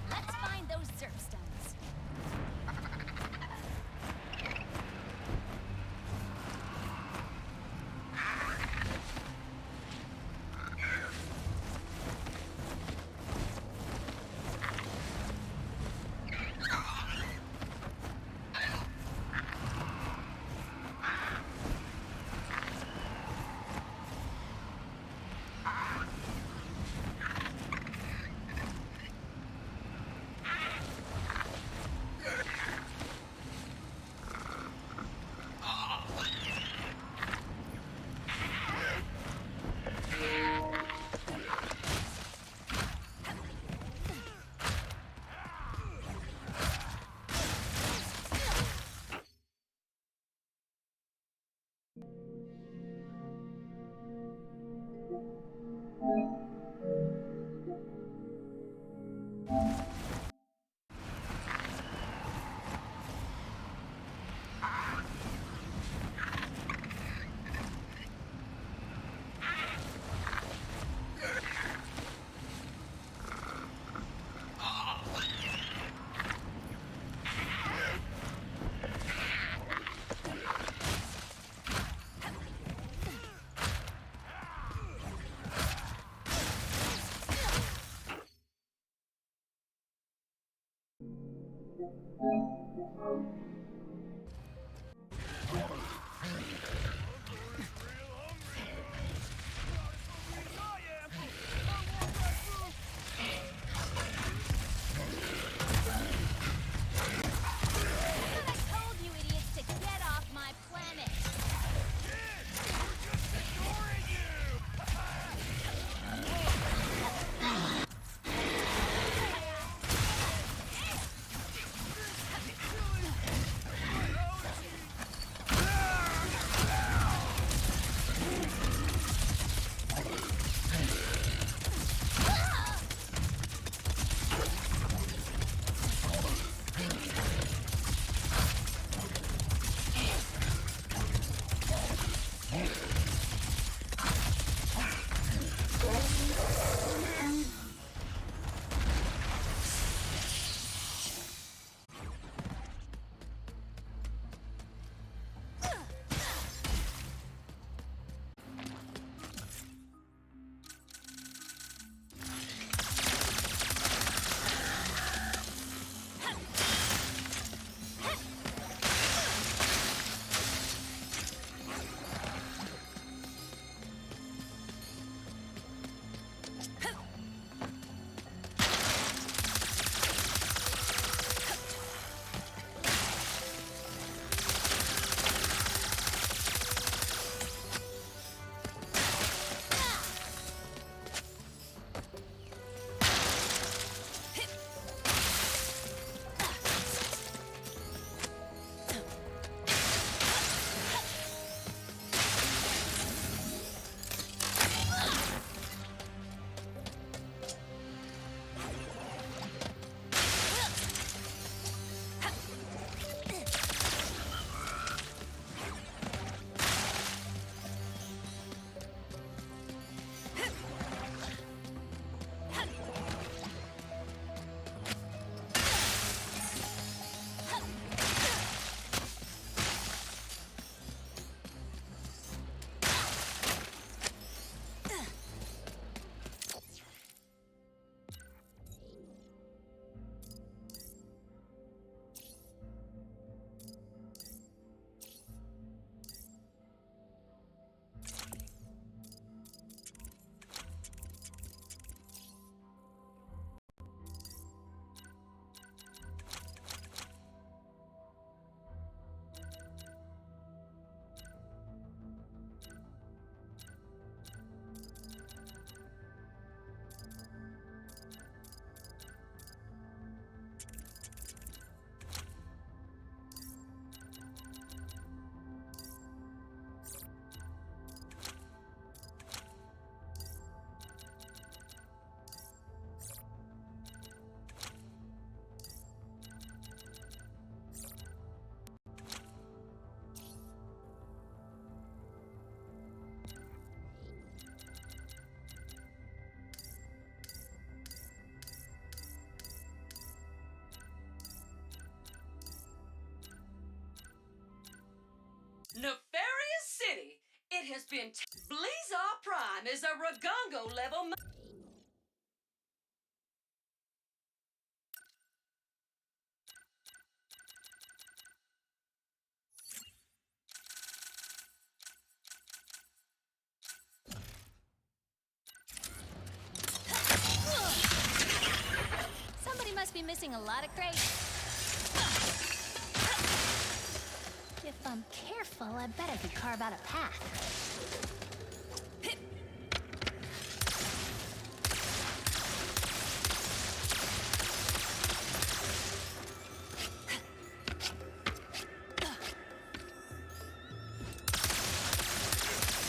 [SPEAKER 1] Let's find those Zerg stones. I told you idiots to get off my planet.
[SPEAKER 13] Nefarious City. It has been. Blizar Prime is a Ragongo level.
[SPEAKER 1] Somebody must be missing a lot of crates. If I'm careful, I bet I could carve out a path.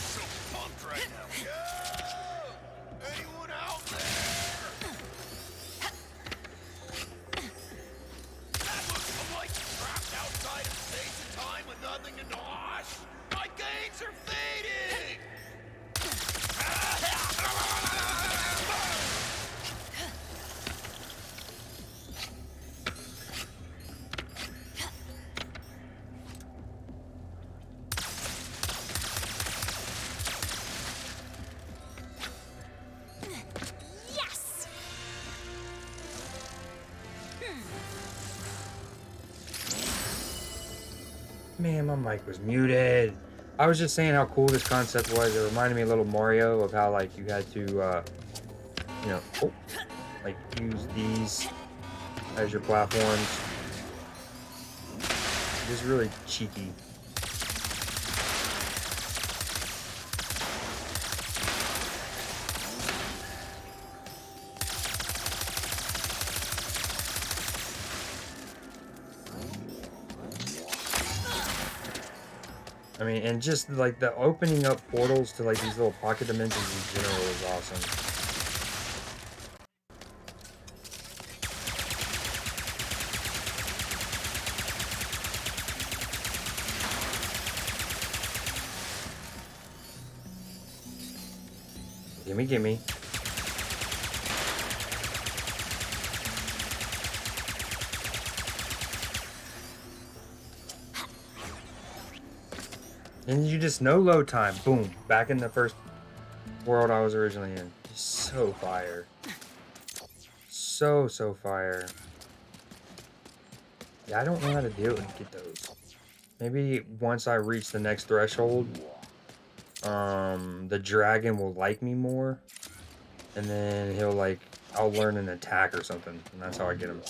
[SPEAKER 12] So pumped right now. Yo! Anyone out there? That looks like trapped outside of space and time with nothing to nosh. My gains are fading.
[SPEAKER 1] Yes!
[SPEAKER 5] Man, my mic was muted. I was just saying how cool this concept was. It reminded me a little Mario of how like you had to, you know, like use these as your platforms. Just really cheeky. I mean, and just like the opening up portals to like these little pocket dimensions in general is awesome. Gimme, gimme. And you just no load time. Boom. Back in the first world I was originally in. So fire. So fire. Yeah, I don't know how to do it and get those. Maybe once I reach the next threshold, the dragon will like me more. And then he'll like, I'll learn an attack or something. And that's how I get him.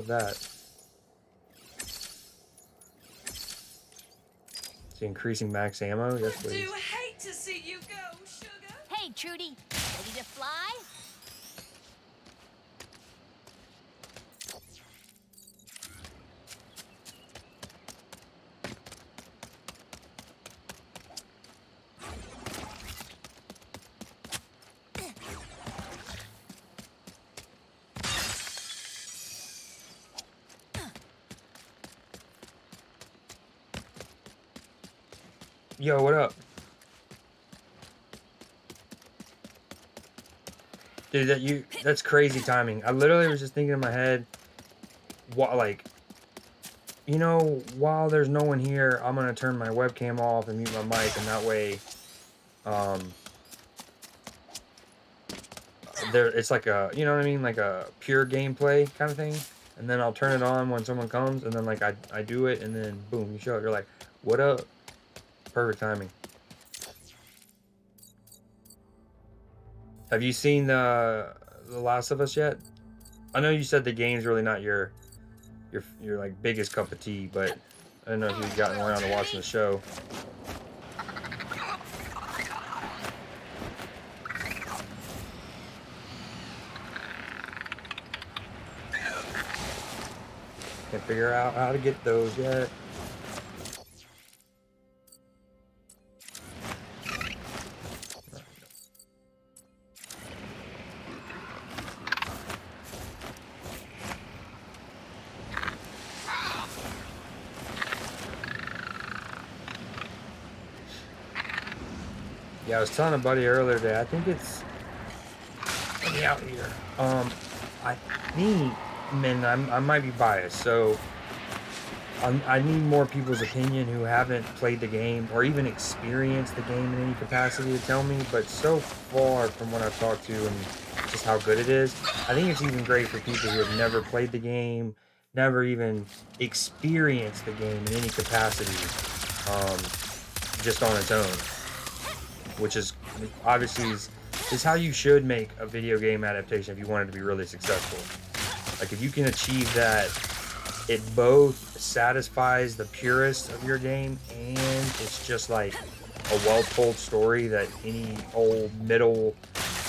[SPEAKER 5] That. Is he increasing max ammo? Yes, please.
[SPEAKER 13] Do hate to see you go, sugar.
[SPEAKER 1] Hey, Trudy, ready to fly?
[SPEAKER 5] Yo, what up? Dude, that's crazy timing. I literally was just thinking in my head, what, like, you know, while there's no one here, I'm gonna turn my webcam off and mute my mic, and that way, it's like a, you know what I mean, like a pure gameplay kind of thing. And then I'll turn it on when someone comes, and then like I do it, and then boom, you show it. You're like, what up? Perfect timing. Have you seen the Last of Us yet? I know you said the game's really not your like biggest cup of tea, but I don't know if you've gotten around to watching the show. Can't figure out how to get those yet. Yeah, I was telling a buddy earlier today, I think it's... Let me out here. I think, man, I might be biased, so I need more people's opinion who haven't played the game or even experienced the game in any capacity to tell me, but so far from what I've talked to and just how good it is, I think it's even great for people who have never played the game, never even experienced the game in any capacity, just on its own, which is obviously is how you should make a video game adaptation if you want it to be really successful. Like, if you can achieve that, it both satisfies the purist of your game and it's just like a well-told story that any old middle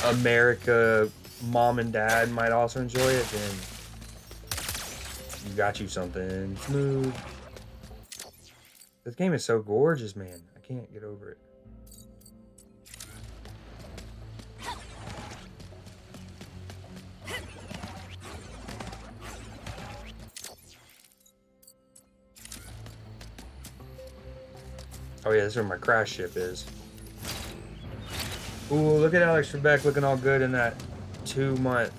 [SPEAKER 5] America mom and dad might also enjoy it, then you got you something smooth. This game is so gorgeous, man. I can't get over it. Oh yeah, this is where my crash ship is. Ooh, look at Alex Trebek looking all good in that 2-month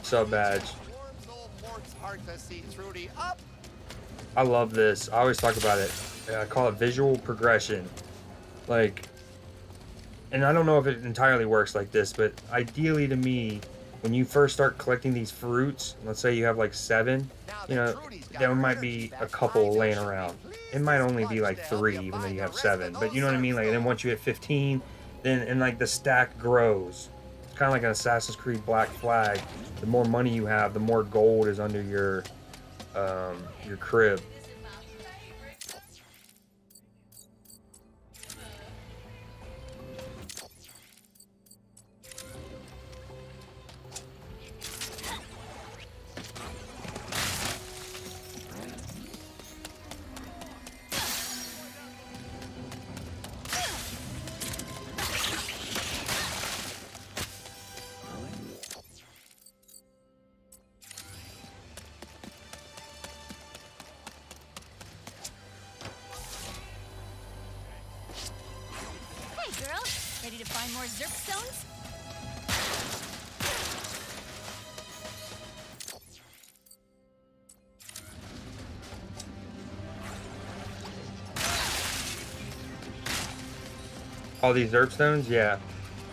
[SPEAKER 5] sub badge. I love this. I always talk about it. I call it visual progression. Like, and I don't know if it entirely works like this, but ideally to me, when you first start collecting these fruits, let's say you have like 7, you know, there might be a couple laying around. It might only be like 3, even though you have 7. But you know what I mean? Like, and then once you hit 15, then and like the stack grows. It's kind of like an Assassin's Creed Black Flag. The more money you have, the more gold is under your crib.
[SPEAKER 1] Ready to find more Zerp stones?
[SPEAKER 5] All these Zerp stones, yeah.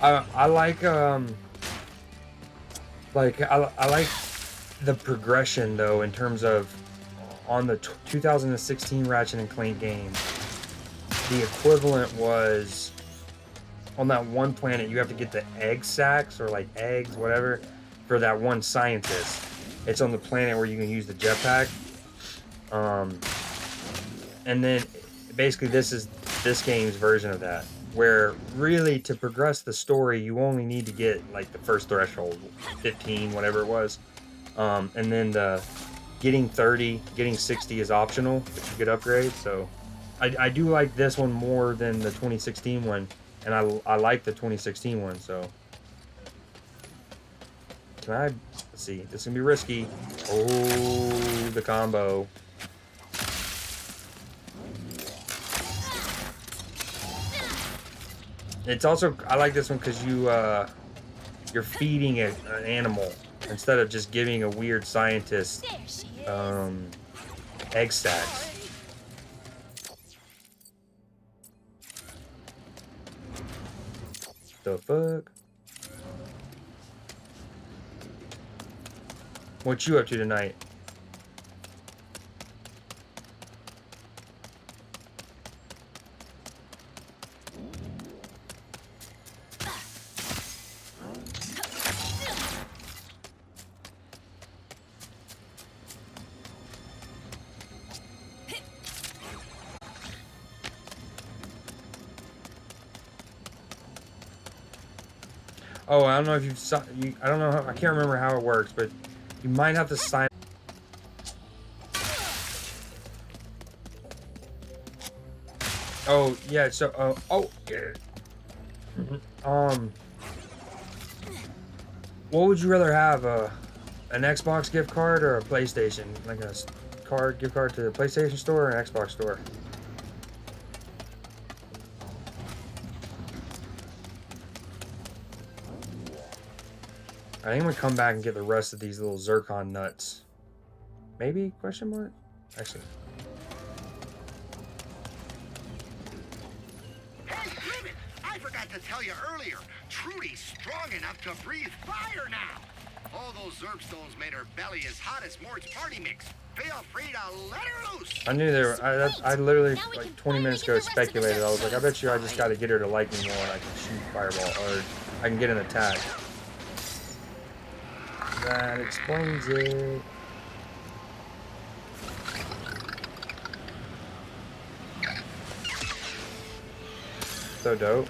[SPEAKER 5] I like I like the progression though, in terms of on the 2016 Ratchet and Clank game. The equivalent was on that one planet, you have to get the egg sacs or like eggs, whatever, for that one scientist. It's on the planet where you can use the jetpack. And then basically this is this game's version of that, where really to progress the story, you only need to get like the first threshold, 15, whatever it was. And then the getting 30, getting 60 is optional, but you get upgrades. So I do like this one more than the 2016 one. And I like the 2016 one, so. Can I, let's see, this is gonna be risky. Oh, the combo. It's also, I like this one because you're feeding an animal instead of just giving a weird scientist egg stacks. The fuck? What you up to tonight? Oh, I don't know if I don't know. I can't remember how it works, but you might have to sign. Oh yeah. So what would you rather have? An Xbox gift card or a PlayStation? Like a gift card to the PlayStation store or an Xbox store? I think I'm gonna come back and get the rest of these little zircon nuts. Maybe? Question mark? Actually.
[SPEAKER 14] Hey, Ribbit! I forgot to tell you earlier. Trudy's strong enough to breathe fire now. All those Zerbstones made her belly as hot as Mort's party mix. Feel free to let her loose.
[SPEAKER 5] I knew there were, I literally, like 20 minutes ago, speculated. I was like, I bet you I just gotta get her to like me more and I can shoot fireball, or I can get an attack. That explains it. So dope.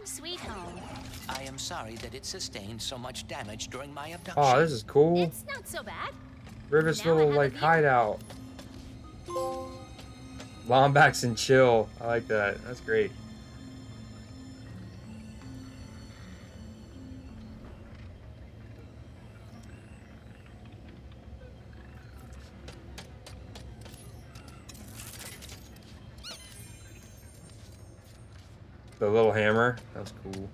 [SPEAKER 1] Sweet home.
[SPEAKER 3] I am sorry that it sustained so much damage during my abduction.
[SPEAKER 5] Oh, this is cool.
[SPEAKER 1] It's not so bad.
[SPEAKER 5] Rivet's little like hideout. Lombax and chill. I like that. That's great. The little hammer. That's cool.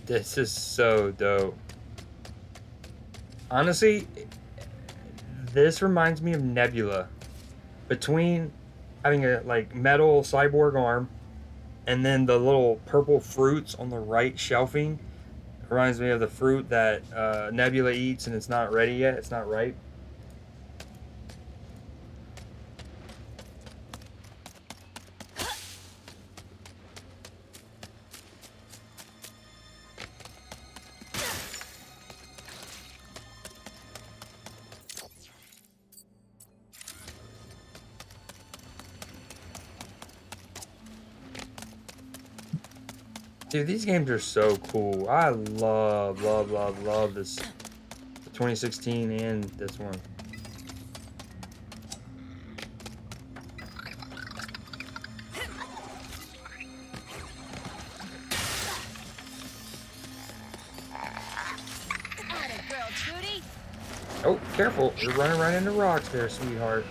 [SPEAKER 5] This is so dope. Honestly, this reminds me of Nebula. Between having a like metal cyborg arm and then the little purple fruits on the right shelving reminds me of the fruit that Nebula eats and it's not ready yet. It's not ripe. Dude, these games are so cool. I love this. The 2016 and this one.
[SPEAKER 1] Atta girl, Trudy.
[SPEAKER 5] Oh, careful. You're running right into rocks there, sweetheart.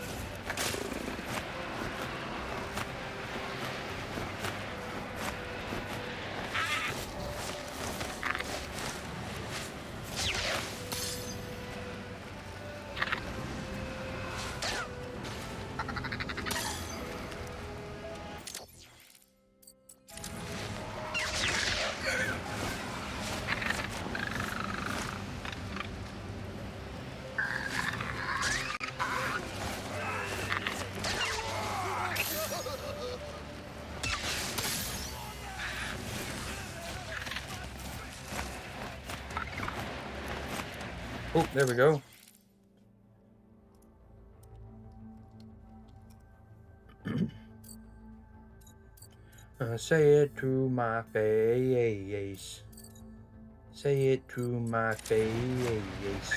[SPEAKER 5] Oh, there we go. Say it to my face. Say it to my face.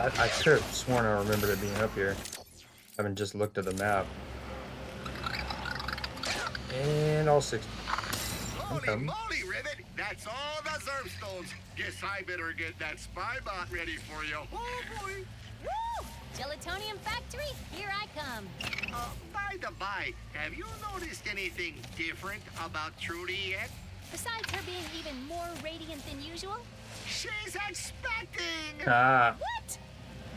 [SPEAKER 5] I could have sworn I remembered it being up here. I haven't just looked at the map. And all 60.
[SPEAKER 14] Holy moly, Rivet! That's all the Zerb stones. Guess I better get that spy bot ready for you. Oh boy!
[SPEAKER 1] Woo! Gelatonium Factory, here I come.
[SPEAKER 14] By the by, have you noticed anything different about Trudy yet?
[SPEAKER 1] Besides her being even more radiant than usual?
[SPEAKER 14] She's expecting!
[SPEAKER 1] What?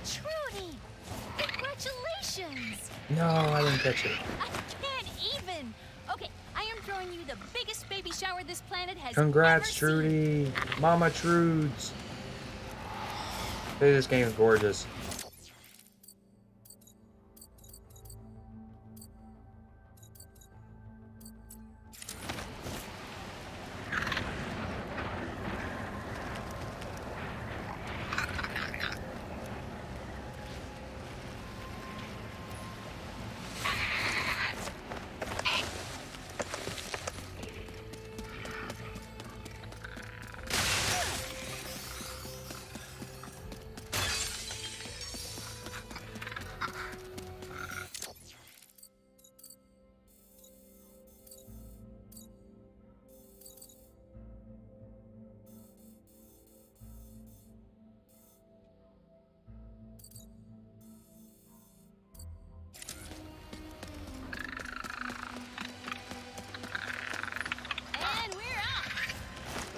[SPEAKER 1] Trudy! Congratulations!
[SPEAKER 5] No, I didn't catch it.
[SPEAKER 1] I can't even! Okay, I am throwing you the biggest baby shower this planet has
[SPEAKER 5] Congrats,
[SPEAKER 1] ever
[SPEAKER 5] Trudy. Mama Trudes. Hey, this game is gorgeous.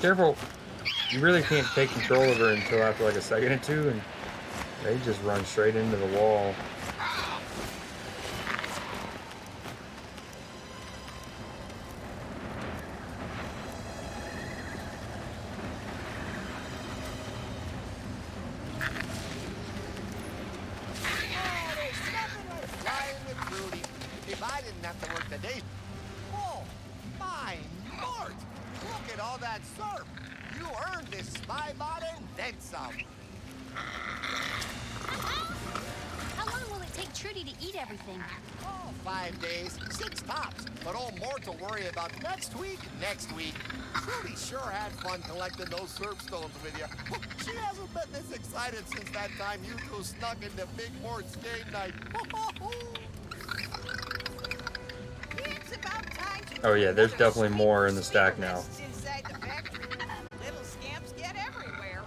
[SPEAKER 5] Careful. You really can't take control of her until after like a second or two, and they just run straight into the wall.
[SPEAKER 14] If I didn't have to work today. Oh, my lord! Look at all that surf! You earned this spy bot and then some.
[SPEAKER 1] How long will it take Trudy to eat everything?
[SPEAKER 14] Oh, 5 days, 6 tops. But all more to worry about next week. Trudy sure had fun collecting those surf stones with you. She hasn't been this excited since that time you two snuck into Big Mort's game night.
[SPEAKER 10] It's about time to
[SPEAKER 5] Oh yeah, there's definitely more in the stack now.
[SPEAKER 10] inside the factory. Little scamps get everywhere.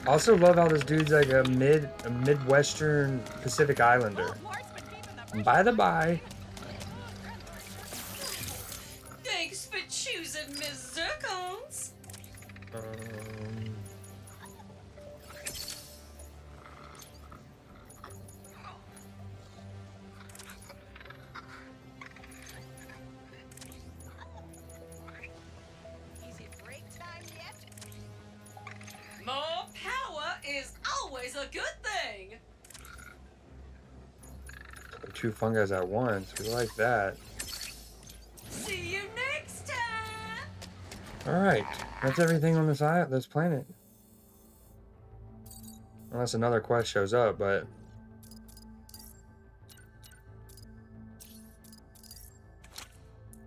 [SPEAKER 5] I also love how this dude's like a Midwestern Pacific Islander. By the by.
[SPEAKER 13] Thanks for choosing Miss Zircons.
[SPEAKER 10] Is it break time yet?
[SPEAKER 13] More power is always a good thing.
[SPEAKER 5] Two fungi at once. We like that.
[SPEAKER 13] See you next time.
[SPEAKER 5] Alright. That's everything on this planet. Unless another quest shows up, but...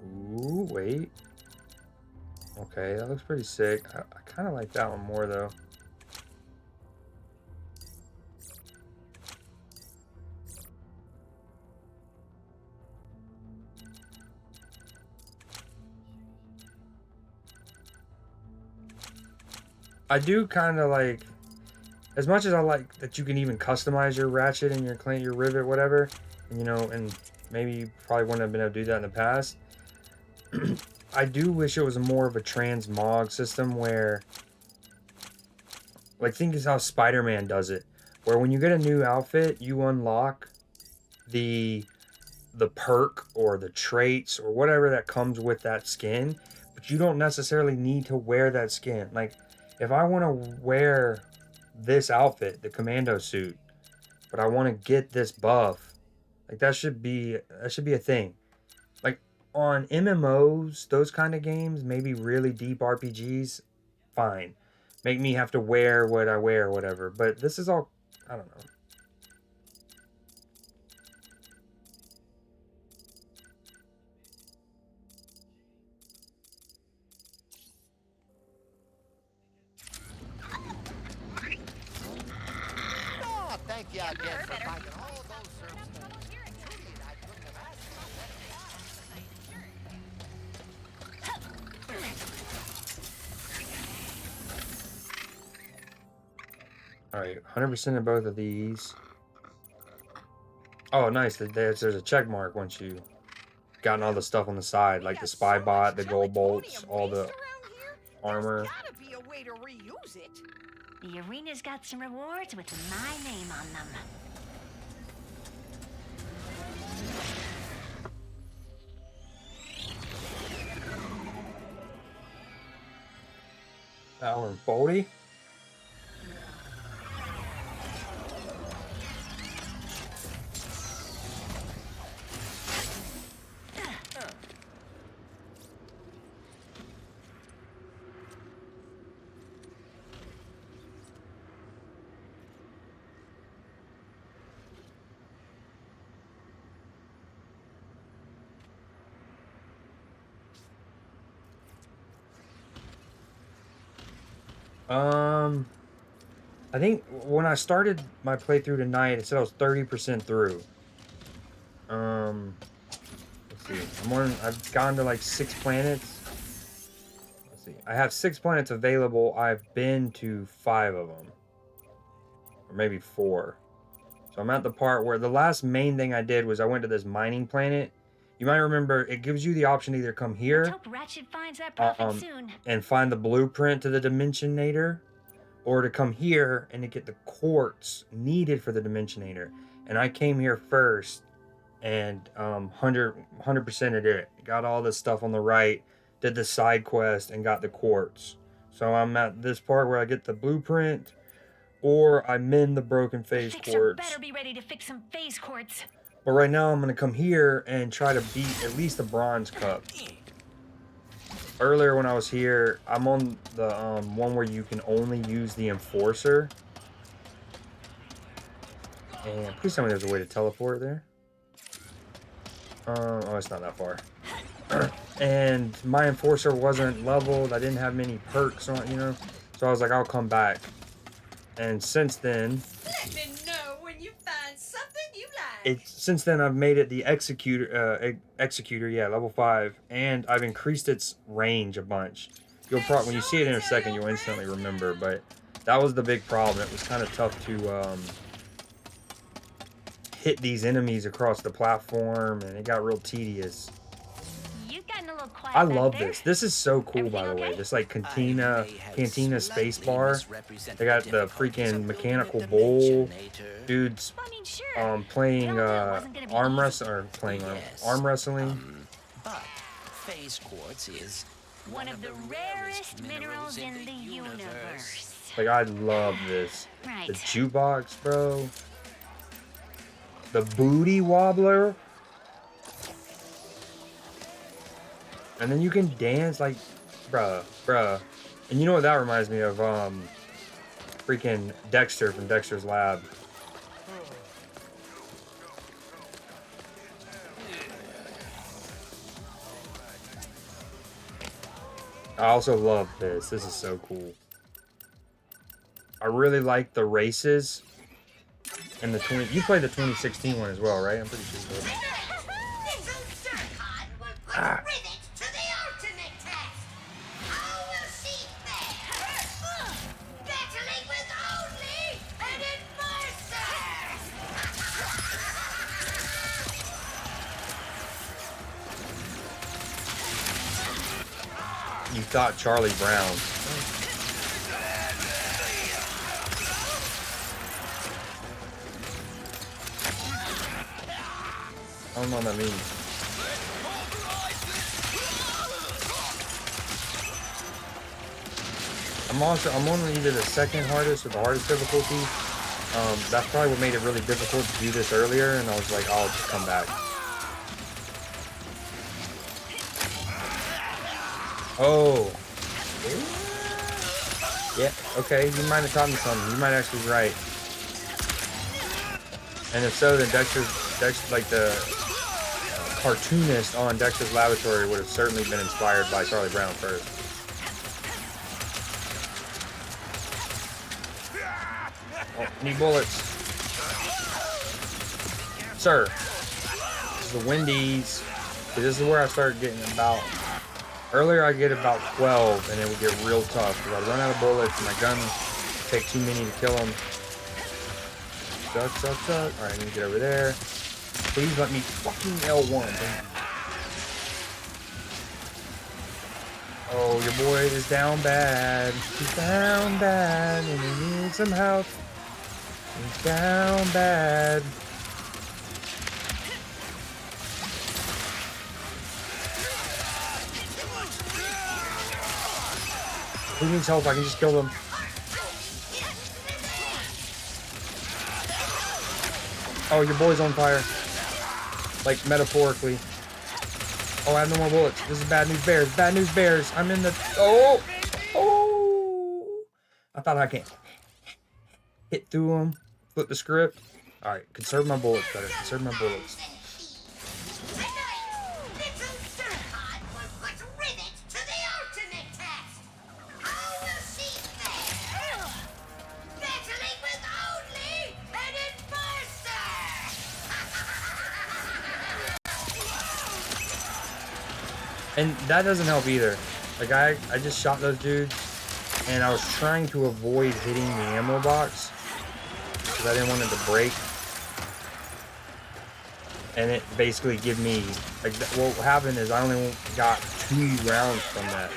[SPEAKER 5] Ooh, wait. Okay, that looks pretty sick. I kind of like that one more, though. I do kind of like, as much as I like that you can even customize your Ratchet and your Clank, your Rivet, whatever, and, you know, and maybe you probably wouldn't have been able to do that in the past. I do wish it was more of a transmog system where, like, think is how Spider-Man does it, where when you get a new outfit, you unlock the perk or the traits or whatever that comes with that skin, but you don't necessarily need to wear that skin. Like, if I want to wear this outfit, the commando suit, but I want to get this buff, like that should be a thing. Like on MMOs, those kind of games, maybe really deep RPGs, fine. Make me have to wear what I wear or whatever. But this is all, I don't know.
[SPEAKER 14] thank you again for finding all those services. Trudy and I couldn't have asked
[SPEAKER 5] All right, 100% of both of these. Oh, nice. There's a check mark once you gotten all the stuff on the side, like the spy bot, the gold bolts, all the armor.
[SPEAKER 10] Gotta be a way to reuse it.
[SPEAKER 8] The arena's got some rewards with my name on them.
[SPEAKER 5] Hour and 40. I think when I started my playthrough tonight, it said I was 30% through. Let's see. I've gone to like 6 planets. Let's see. I have 6 planets available. I've been to 5 of them. Or maybe 4. So I'm at the part where the last main thing I did was I went to this mining planet. You might remember it gives you the option to either come here
[SPEAKER 8] Let's hope Ratchet finds that prophet soon.
[SPEAKER 5] and find the blueprint to the Dimensionator, or to come here and to get the quartz needed for the Dimensionator. And I came here first and 100%ed it. Got all this stuff on the right, did the side quest, and got the quartz. So I'm at this part where I get the blueprint, or I mend the broken phase quartz.
[SPEAKER 8] Better be ready to fix some phase quartz.
[SPEAKER 5] But right now I'm going to come here and try to beat at least the bronze cup. Earlier when I was here, I'm on the one where you can only use the enforcer. And please tell me there's a way to teleport there. Oh, it's not that far. And my enforcer wasn't leveled. I didn't have many perks on, you know. So I was like, I'll come back. And since then,
[SPEAKER 13] Let me know when you find something you like.
[SPEAKER 5] since then I've made it the executor, yeah, level 5, and I've increased its range a bunch. When you see it in a second, you'll instantly remember. But that was the big problem. It was kind of tough to hit these enemies across the platform, and it got real tedious.
[SPEAKER 8] You've gotten a little quiet.
[SPEAKER 5] I love this. This is so cool, by the way. This like cantina space bar. They got the freaking mechanical bull dudes playing arm wrestling.
[SPEAKER 3] But phase quartz is
[SPEAKER 8] one of the rarest minerals in the universe.
[SPEAKER 5] Like, I love this.
[SPEAKER 8] Right.
[SPEAKER 5] The jukebox, bro. The booty wobbler. And then you can dance like, bruh. And you know what that reminds me of? Freaking Dexter from Dexter's Lab. I also love this. This is so cool. I really like the races. And you played the 2016 one as well, right? I'm pretty sure you did. Ah. You thought Charlie Brown. I don't know what that means. I'm on either the second hardest or the hardest difficulty. That's probably what made it really difficult to do this earlier, and I was like, I'll just come back. Oh. Yeah, okay, you might have taught me something. You might actually be right. And if so, then Dexter, like the cartoonist on Dexter's Laboratory would have certainly been inspired by Charlie Brown first. Oh, need bullets. Sir. This is the Wendy's. This is where I start getting about... Earlier I get about 12, and it would get real tough, because I run out of bullets, and my gun take too many to kill them. Suck, suck, suck. Alright, I need to get over there. Please let me fucking L1. Oh, your boy is down bad. He's down bad, and he needs some help. He's down bad. Who needs help? I can just kill them. Oh, your boy's on fire. Like, metaphorically. Oh, I have no more bullets. This is bad news bears. Bad news bears. I'm in the... Oh! Oh! I thought I could hit through them. Flip the script. Alright, conserve my bullets better. Conserve my bullets. And that doesn't help either. Like, I just shot those dudes, and I was trying to avoid hitting the ammo box, because I didn't want it to break. And it basically gave me, like, what happened is I only got 2 rounds from that.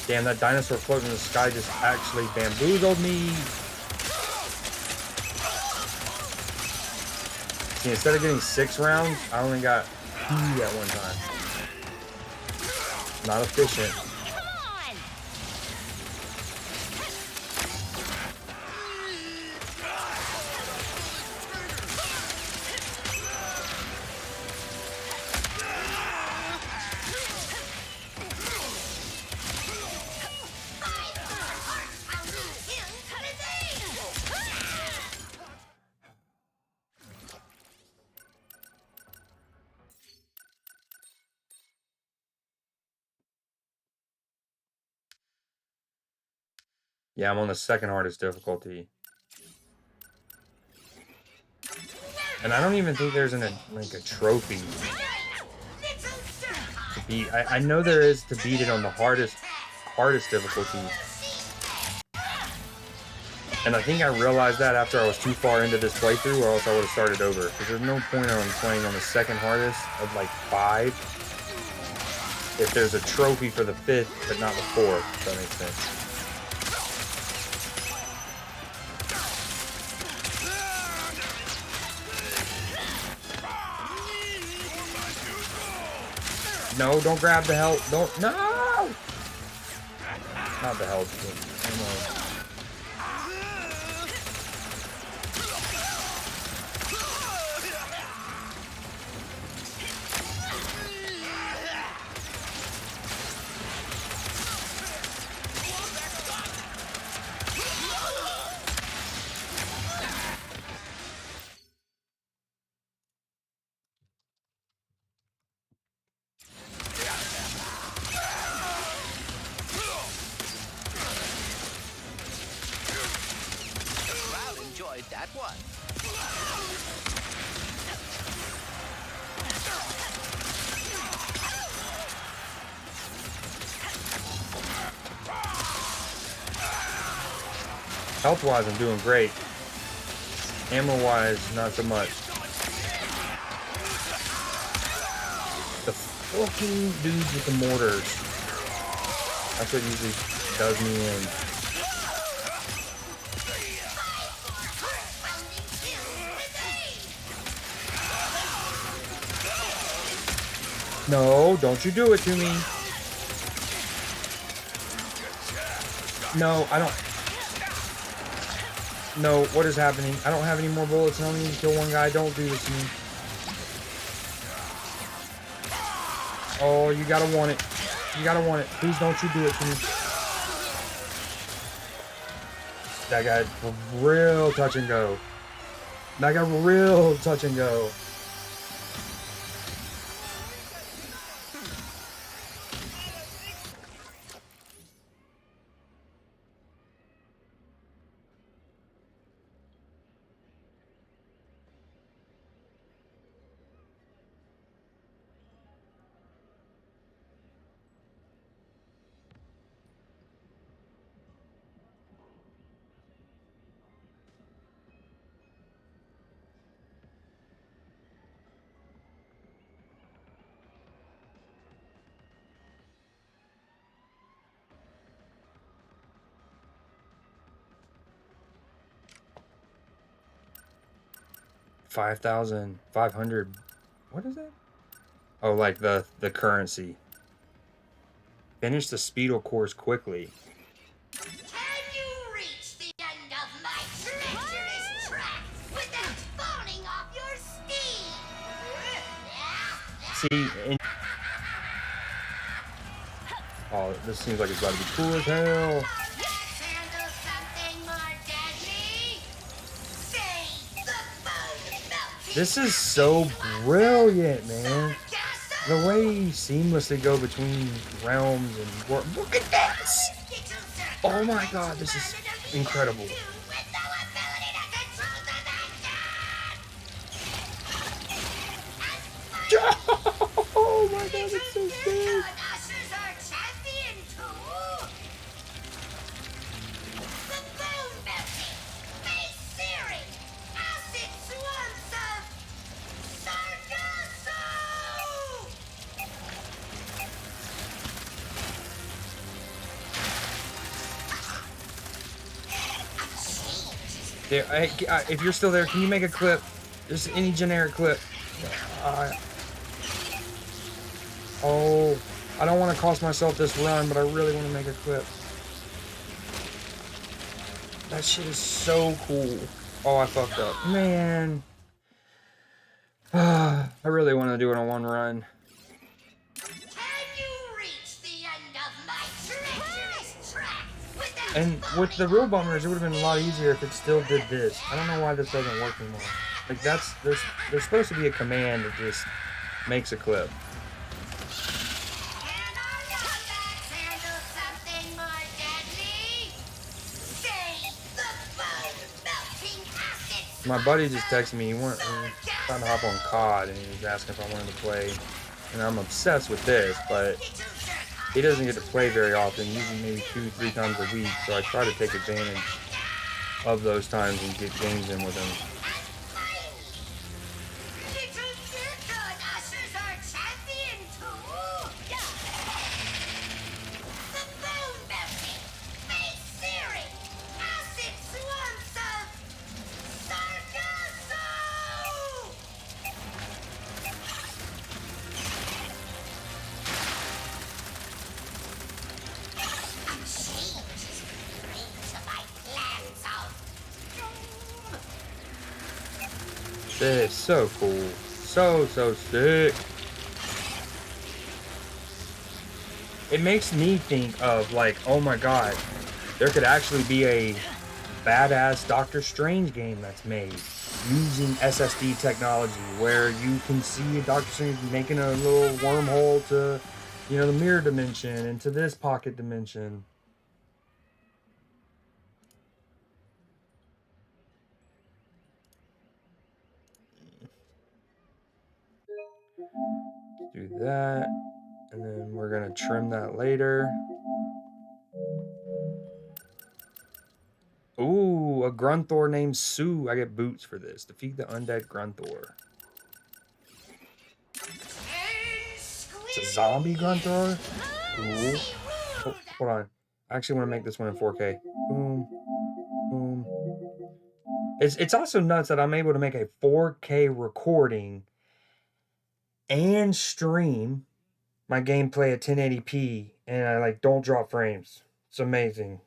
[SPEAKER 5] Damn, that dinosaur floating in the sky just actually bamboozled me. See, instead of getting 6 rounds, I only got 2 at one time. Not efficient. Yeah, I'm on the second hardest difficulty. And I don't even think there's like a trophy to beat. I know there is to beat it on the hardest difficulty. And I think I realized that after I was too far into this playthrough, or else I would have started over. Because there's no point on playing on the second hardest of like 5 if there's a trophy for the 5th, but not the 4th, if that makes sense. No, don't grab the health. Don't. No! Not the health. No.
[SPEAKER 3] That one.
[SPEAKER 5] Health-wise, I'm doing great. Ammo-wise, not so much. The fucking dudes with the mortars. That's what usually does me in. No, don't you do it to me. No, I don't. No, what is happening? I don't have any more bullets and I only need to kill one guy. Don't do this to me. Oh, you gotta want it. You gotta want it. Please don't you do it to me. That got real touch and go. That got real touch and go. $5,500. What is that? Oh, like the currency. Finish the Speedo course quickly.
[SPEAKER 15] Can you reach the end of my treacherous track without falling off your steed?
[SPEAKER 5] See, oh, this seems like it's about to be cool as hell.
[SPEAKER 15] Handle something more deadly? Say the bone melting.
[SPEAKER 5] This is so brilliant, man. The way you seamlessly go between realms and look at this! Oh my god, this is incredible. Oh my god, it's so sick! There, if you're still there, can you make a clip? Just any generic clip. Oh, I don't want to cost myself this run, but I really want to make a clip. That shit is so cool. Oh, I fucked up. Man. I really want to do it on one run. And with the real bummers, it would have been a lot easier if it still did this. I don't know why this doesn't work anymore. Like there's supposed to be a command that just makes a clip. My buddy just texted me. He was trying to hop on COD, and he was asking if I wanted to play. And I'm obsessed with this, but he doesn't get to play very often, usually maybe 2-3 times a week, so I try to take advantage of those times and get games in with him. This is so cool. So sick. It makes me think of, like, oh my god, there could actually be a badass Doctor Strange game that's made using SSD technology where you can see Doctor Strange making a little wormhole to, you know, the mirror dimension and to this pocket dimension. Do that, and then we're gonna trim that later. Ooh, a Grunthor named Sue. I get boots for this. Defeat the undead Grunthor. It's a zombie Grunthor? Cool. Oh, hold on. I actually want to make this one in 4K. Boom. Boom. It's also nuts that I'm able to make a 4K recording and stream my gameplay at 1080p and I don't drop frames. It's amazing.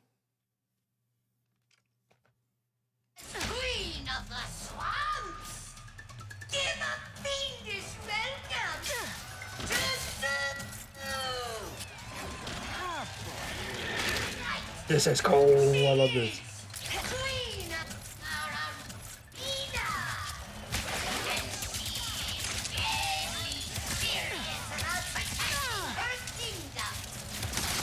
[SPEAKER 5] This is cool. I love this.
[SPEAKER 15] Queen of Arena. And she's deadly serious about protecting her kingdom.
[SPEAKER 8] Wait!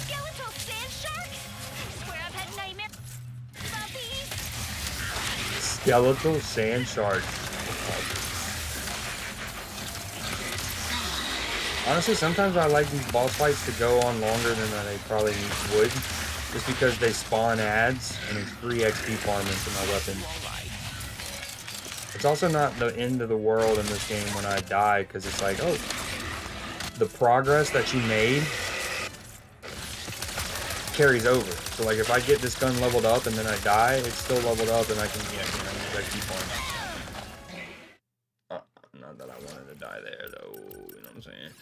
[SPEAKER 8] Skeletal sand sharks? I swear I've had nightmares about these.
[SPEAKER 5] Skeletal sand sharks. Honestly, sometimes I like these boss fights to go on longer than they probably would. Just because they spawn ads and it's free XP farming for my weapon. It's also not the end of the world in this game when I die, because it's like, oh, the progress that you made carries over. So like if I get this gun leveled up and then I die, it's still leveled up and I can, yeah, you know, use XP farming. Not that I wanted to die there though, you know what I'm saying?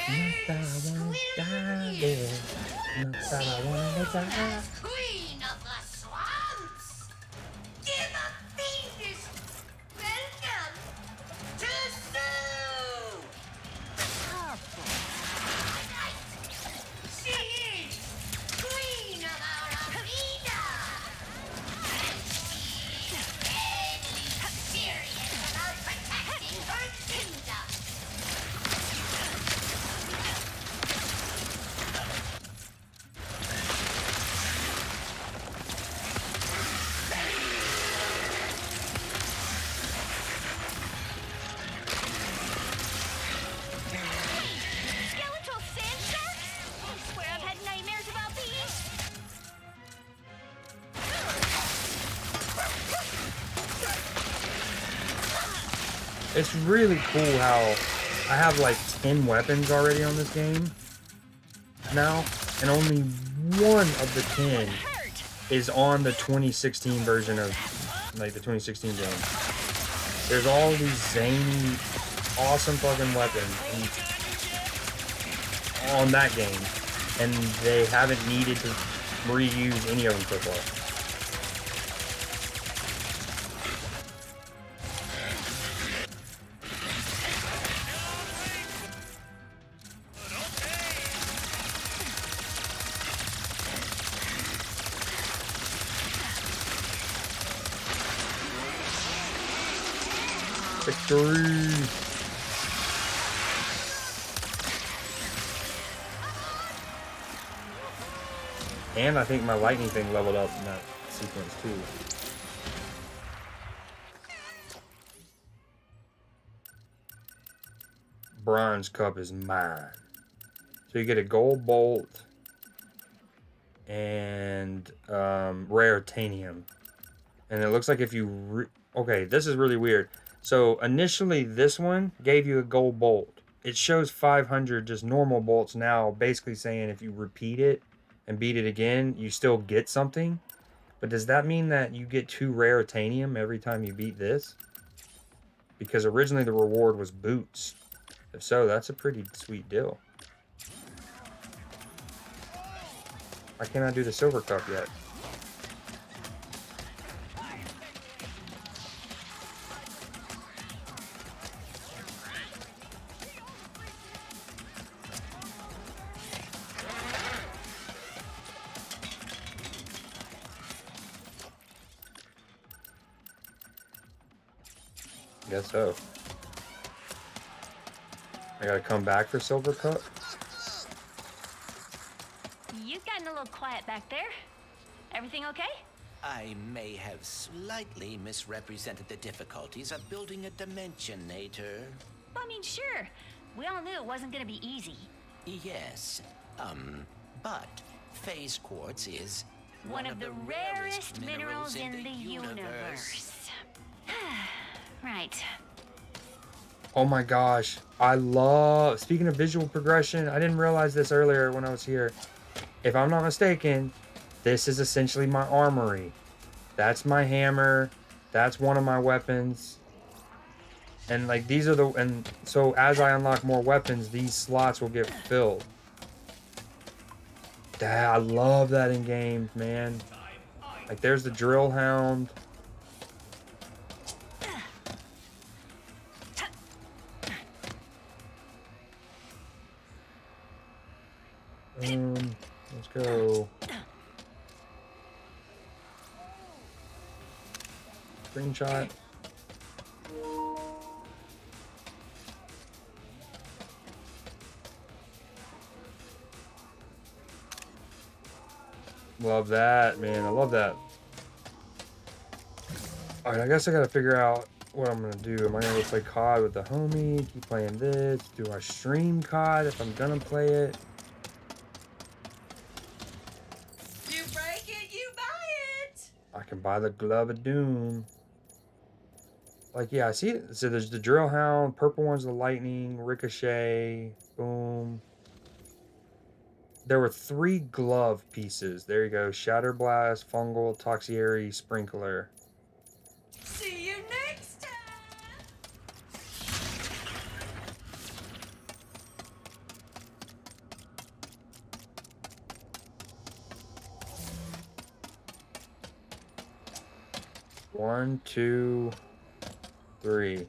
[SPEAKER 5] Not that I wanted to die there. Not that I wanted to die.
[SPEAKER 15] Queen of the swamps. Give a fiendish welcome to Sue. She is queen of our arena. And she's deadly serious about protecting her kingdom.
[SPEAKER 8] Skeletal sand sharks? I swear I've had nightmares about these.
[SPEAKER 5] It's really cool how I have like 10 weapons already on this game now, and only one of the 10 is on the 2016 version of, like, the 2016 game. There's all these zany, awesome fucking weapons on that game, and they haven't needed to reuse any of them so far. Victory! And I think my lightning thing leveled up in that sequence too. Bronze cup is mine. So you get a gold bolt and rare titanium. And it looks like if you... okay, this is really weird. So initially this one gave you a gold bolt. It shows 500 just normal bolts now, basically saying if you repeat it and beat it again, you still get something. But does that mean that you get 2 rare titanium every time you beat this? Because originally the reward was boots. If so, that's a pretty sweet deal. Why can't I do the silver cup yet? Guess so. I gotta come back for silver cup.
[SPEAKER 8] You've gotten a little quiet back there. Everything okay?
[SPEAKER 3] I may have slightly misrepresented the difficulties of building a Dimensionator.
[SPEAKER 8] I mean, sure. We all knew it wasn't gonna be easy.
[SPEAKER 3] Yes, but phase quartz is
[SPEAKER 8] One of the rarest minerals in the universe. Right.
[SPEAKER 5] Oh my gosh. I love... speaking of visual progression, I didn't realize this earlier when I was here. If I'm not mistaken, this is essentially my armory. That's my hammer. That's one of my weapons. And like these are the, and so as I unlock more weapons, these slots will get filled. Dad, I love that in games, man. Like there's the drill hound. Let's go. Screenshot. Love that, man. I love that. Alright, I guess I gotta figure out what I'm gonna do. Am I gonna go play COD with the homie? Keep playing this? Do I stream COD if I'm gonna play it?
[SPEAKER 13] You break it, you buy it.
[SPEAKER 5] I can buy the Glove of Doom. Like, yeah, I see it. So there's the Drill Hound, purple one's the Lightning, Ricochet, boom. There were 3 glove pieces. There you go. Shatter Blast, Fungal, Toxiary, Sprinkler.
[SPEAKER 13] See you next time.
[SPEAKER 5] One, two, 3.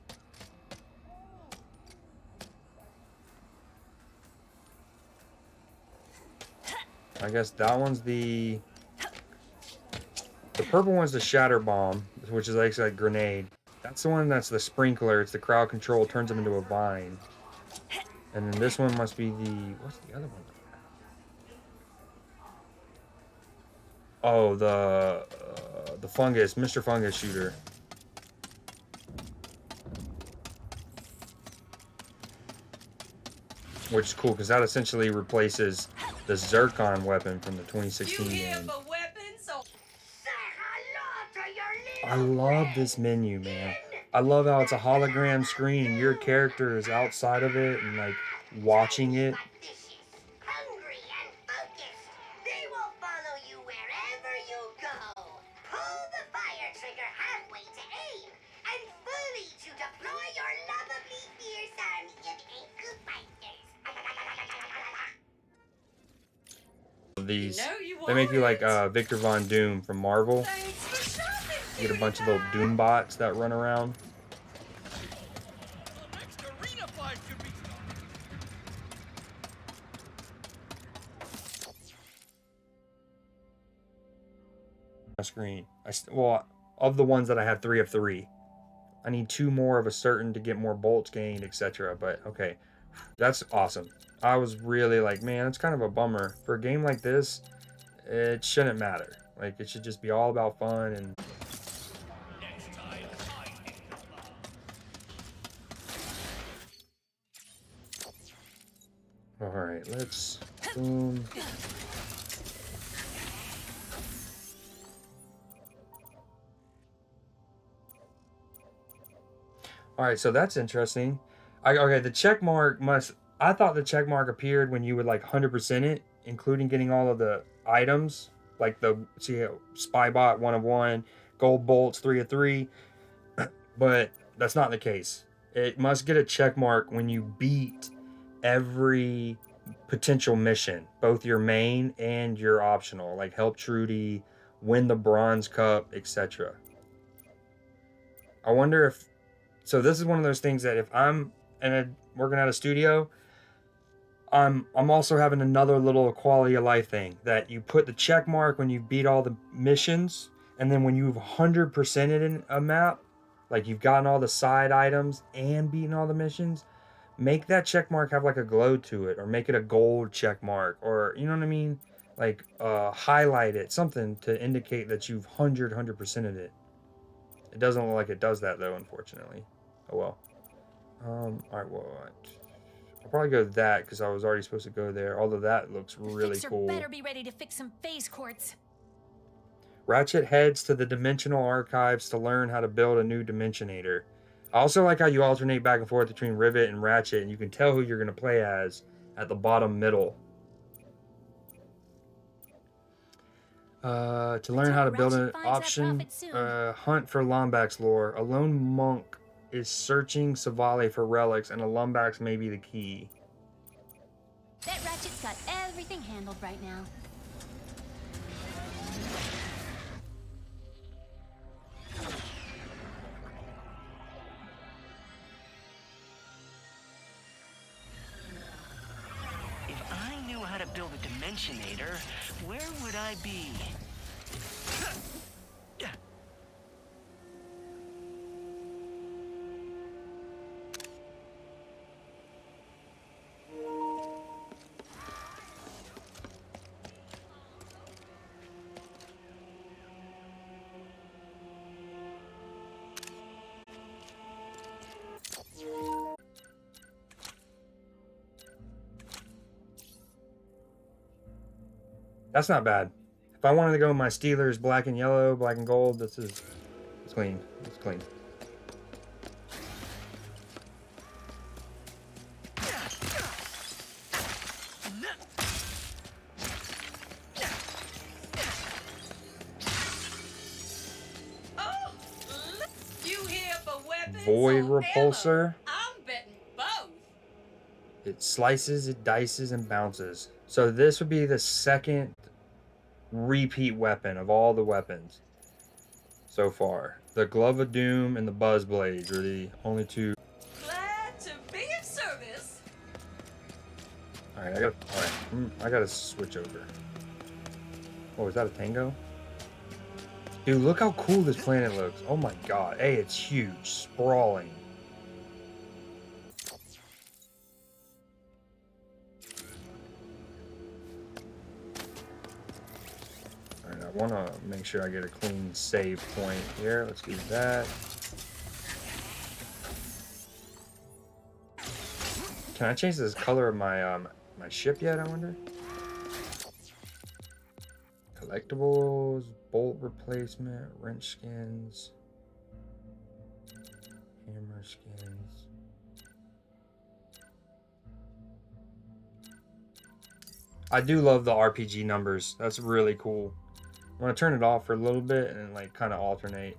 [SPEAKER 5] I guess that one's the purple one's the Shatter Bomb, which is like a grenade. That's the one that's the Sprinkler. It's the crowd control, turns them into a vine. And then this one must be the, what's the other one? Oh, the fungus, Mr. Fungus shooter. Which is cool because that essentially replaces the Zircon weapon from the 2016 game. I love this menu, man. I love how it's a hologram screen and your character is outside of it and like watching it.
[SPEAKER 15] Hungry and focused. They will follow you wherever you go. Pull the fire trigger halfway to aim, and fully to deploy your lovably fierce army of ankle fighters.
[SPEAKER 5] These, they make you like Victor Von Doom from Marvel. You get a bunch of little Doom bots that run around. Screen. Well, of the ones that I have 3 of 3. I need 2 more of a certain to get more bolts gained, etc. But okay, that's awesome. I was really like, man, it's kind of a bummer. For a game like this, it shouldn't matter. Like, it should just be all about fun and... Alright, let's... Boom. Alright, so that's interesting. Okay, the check mark must... I thought the check mark appeared when you would like 100% it, including getting all of the items. Like the, see, Spy Bot 1 of 1, Gold Bolts 3 of 3. But that's not the case. It must get a check mark when you beat every potential mission, both your main and your optional, like help Trudy, win the Bronze Cup, etc. I wonder if, so this is one of those things that if I'm working at a studio, I'm also having another little quality of life thing that you put the check mark when you beat all the missions, and then when you've 100%ed in a map, like you've gotten all the side items and beaten all the missions, make that check mark have like a glow to it, or make it a gold check mark, or you know what I mean? Like highlight it, something to indicate that you've 100%ed it. It doesn't look like it does that though, unfortunately. Oh well. Alright, well, I'll probably go that because I was already supposed to go there. Although that looks really
[SPEAKER 1] Fixer
[SPEAKER 5] cool.
[SPEAKER 1] better be ready to fix some phase quartz.
[SPEAKER 5] Ratchet heads to the Dimensional Archives to learn how to build a new Dimensionator. I also like how you alternate back and forth between Rivet and Ratchet, and you can tell who you're going to play as at the bottom middle. To learn how to build an option, hunt for Lombax lore. A lone monk is searching Savali for relics, and a Lumbax may be the key.
[SPEAKER 1] Bet Ratchet's got everything handled right now.
[SPEAKER 16] If I knew how to build a Dimensionator, where would I be?
[SPEAKER 5] That's not bad. If I wanted to go my Steelers black and yellow, black and gold, it's clean. It's clean.
[SPEAKER 13] Oh, you here for weapons?
[SPEAKER 5] Void
[SPEAKER 13] or
[SPEAKER 5] repulsor.
[SPEAKER 13] ammo? I'm betting both.
[SPEAKER 5] It slices, it dices, and bounces. So this would be the second repeat weapon of all the weapons so far. The Glove of Doom and the Buzz Blades are the only two.
[SPEAKER 13] Glad to be of service.
[SPEAKER 5] Alright, I gotta switch over. Oh, is that a Tango? Dude, look how cool this planet looks. Oh my god. Hey, it's huge. Sprawling. Alright, I want to make sure I get a clean save point here. Let's do that. Can I change this color of my my ship yet, I wonder? Collectibles, bolt replacement, wrench skins, hammer skins. I do love the RPG numbers. That's really cool. I'm gonna turn it off for a little bit and like kind of alternate.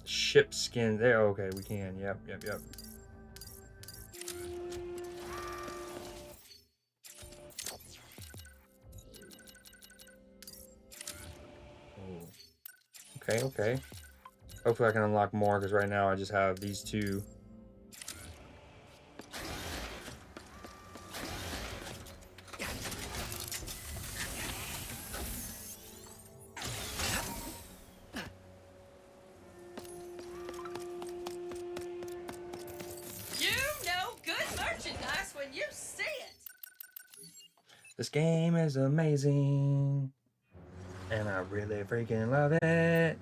[SPEAKER 5] Ship skin there. Okay, we can. Yep. Okay. Hopefully I can unlock more, because right now I just have these two.
[SPEAKER 13] You know good merchandise when you see it.
[SPEAKER 5] This game is amazing, and I really freaking love it.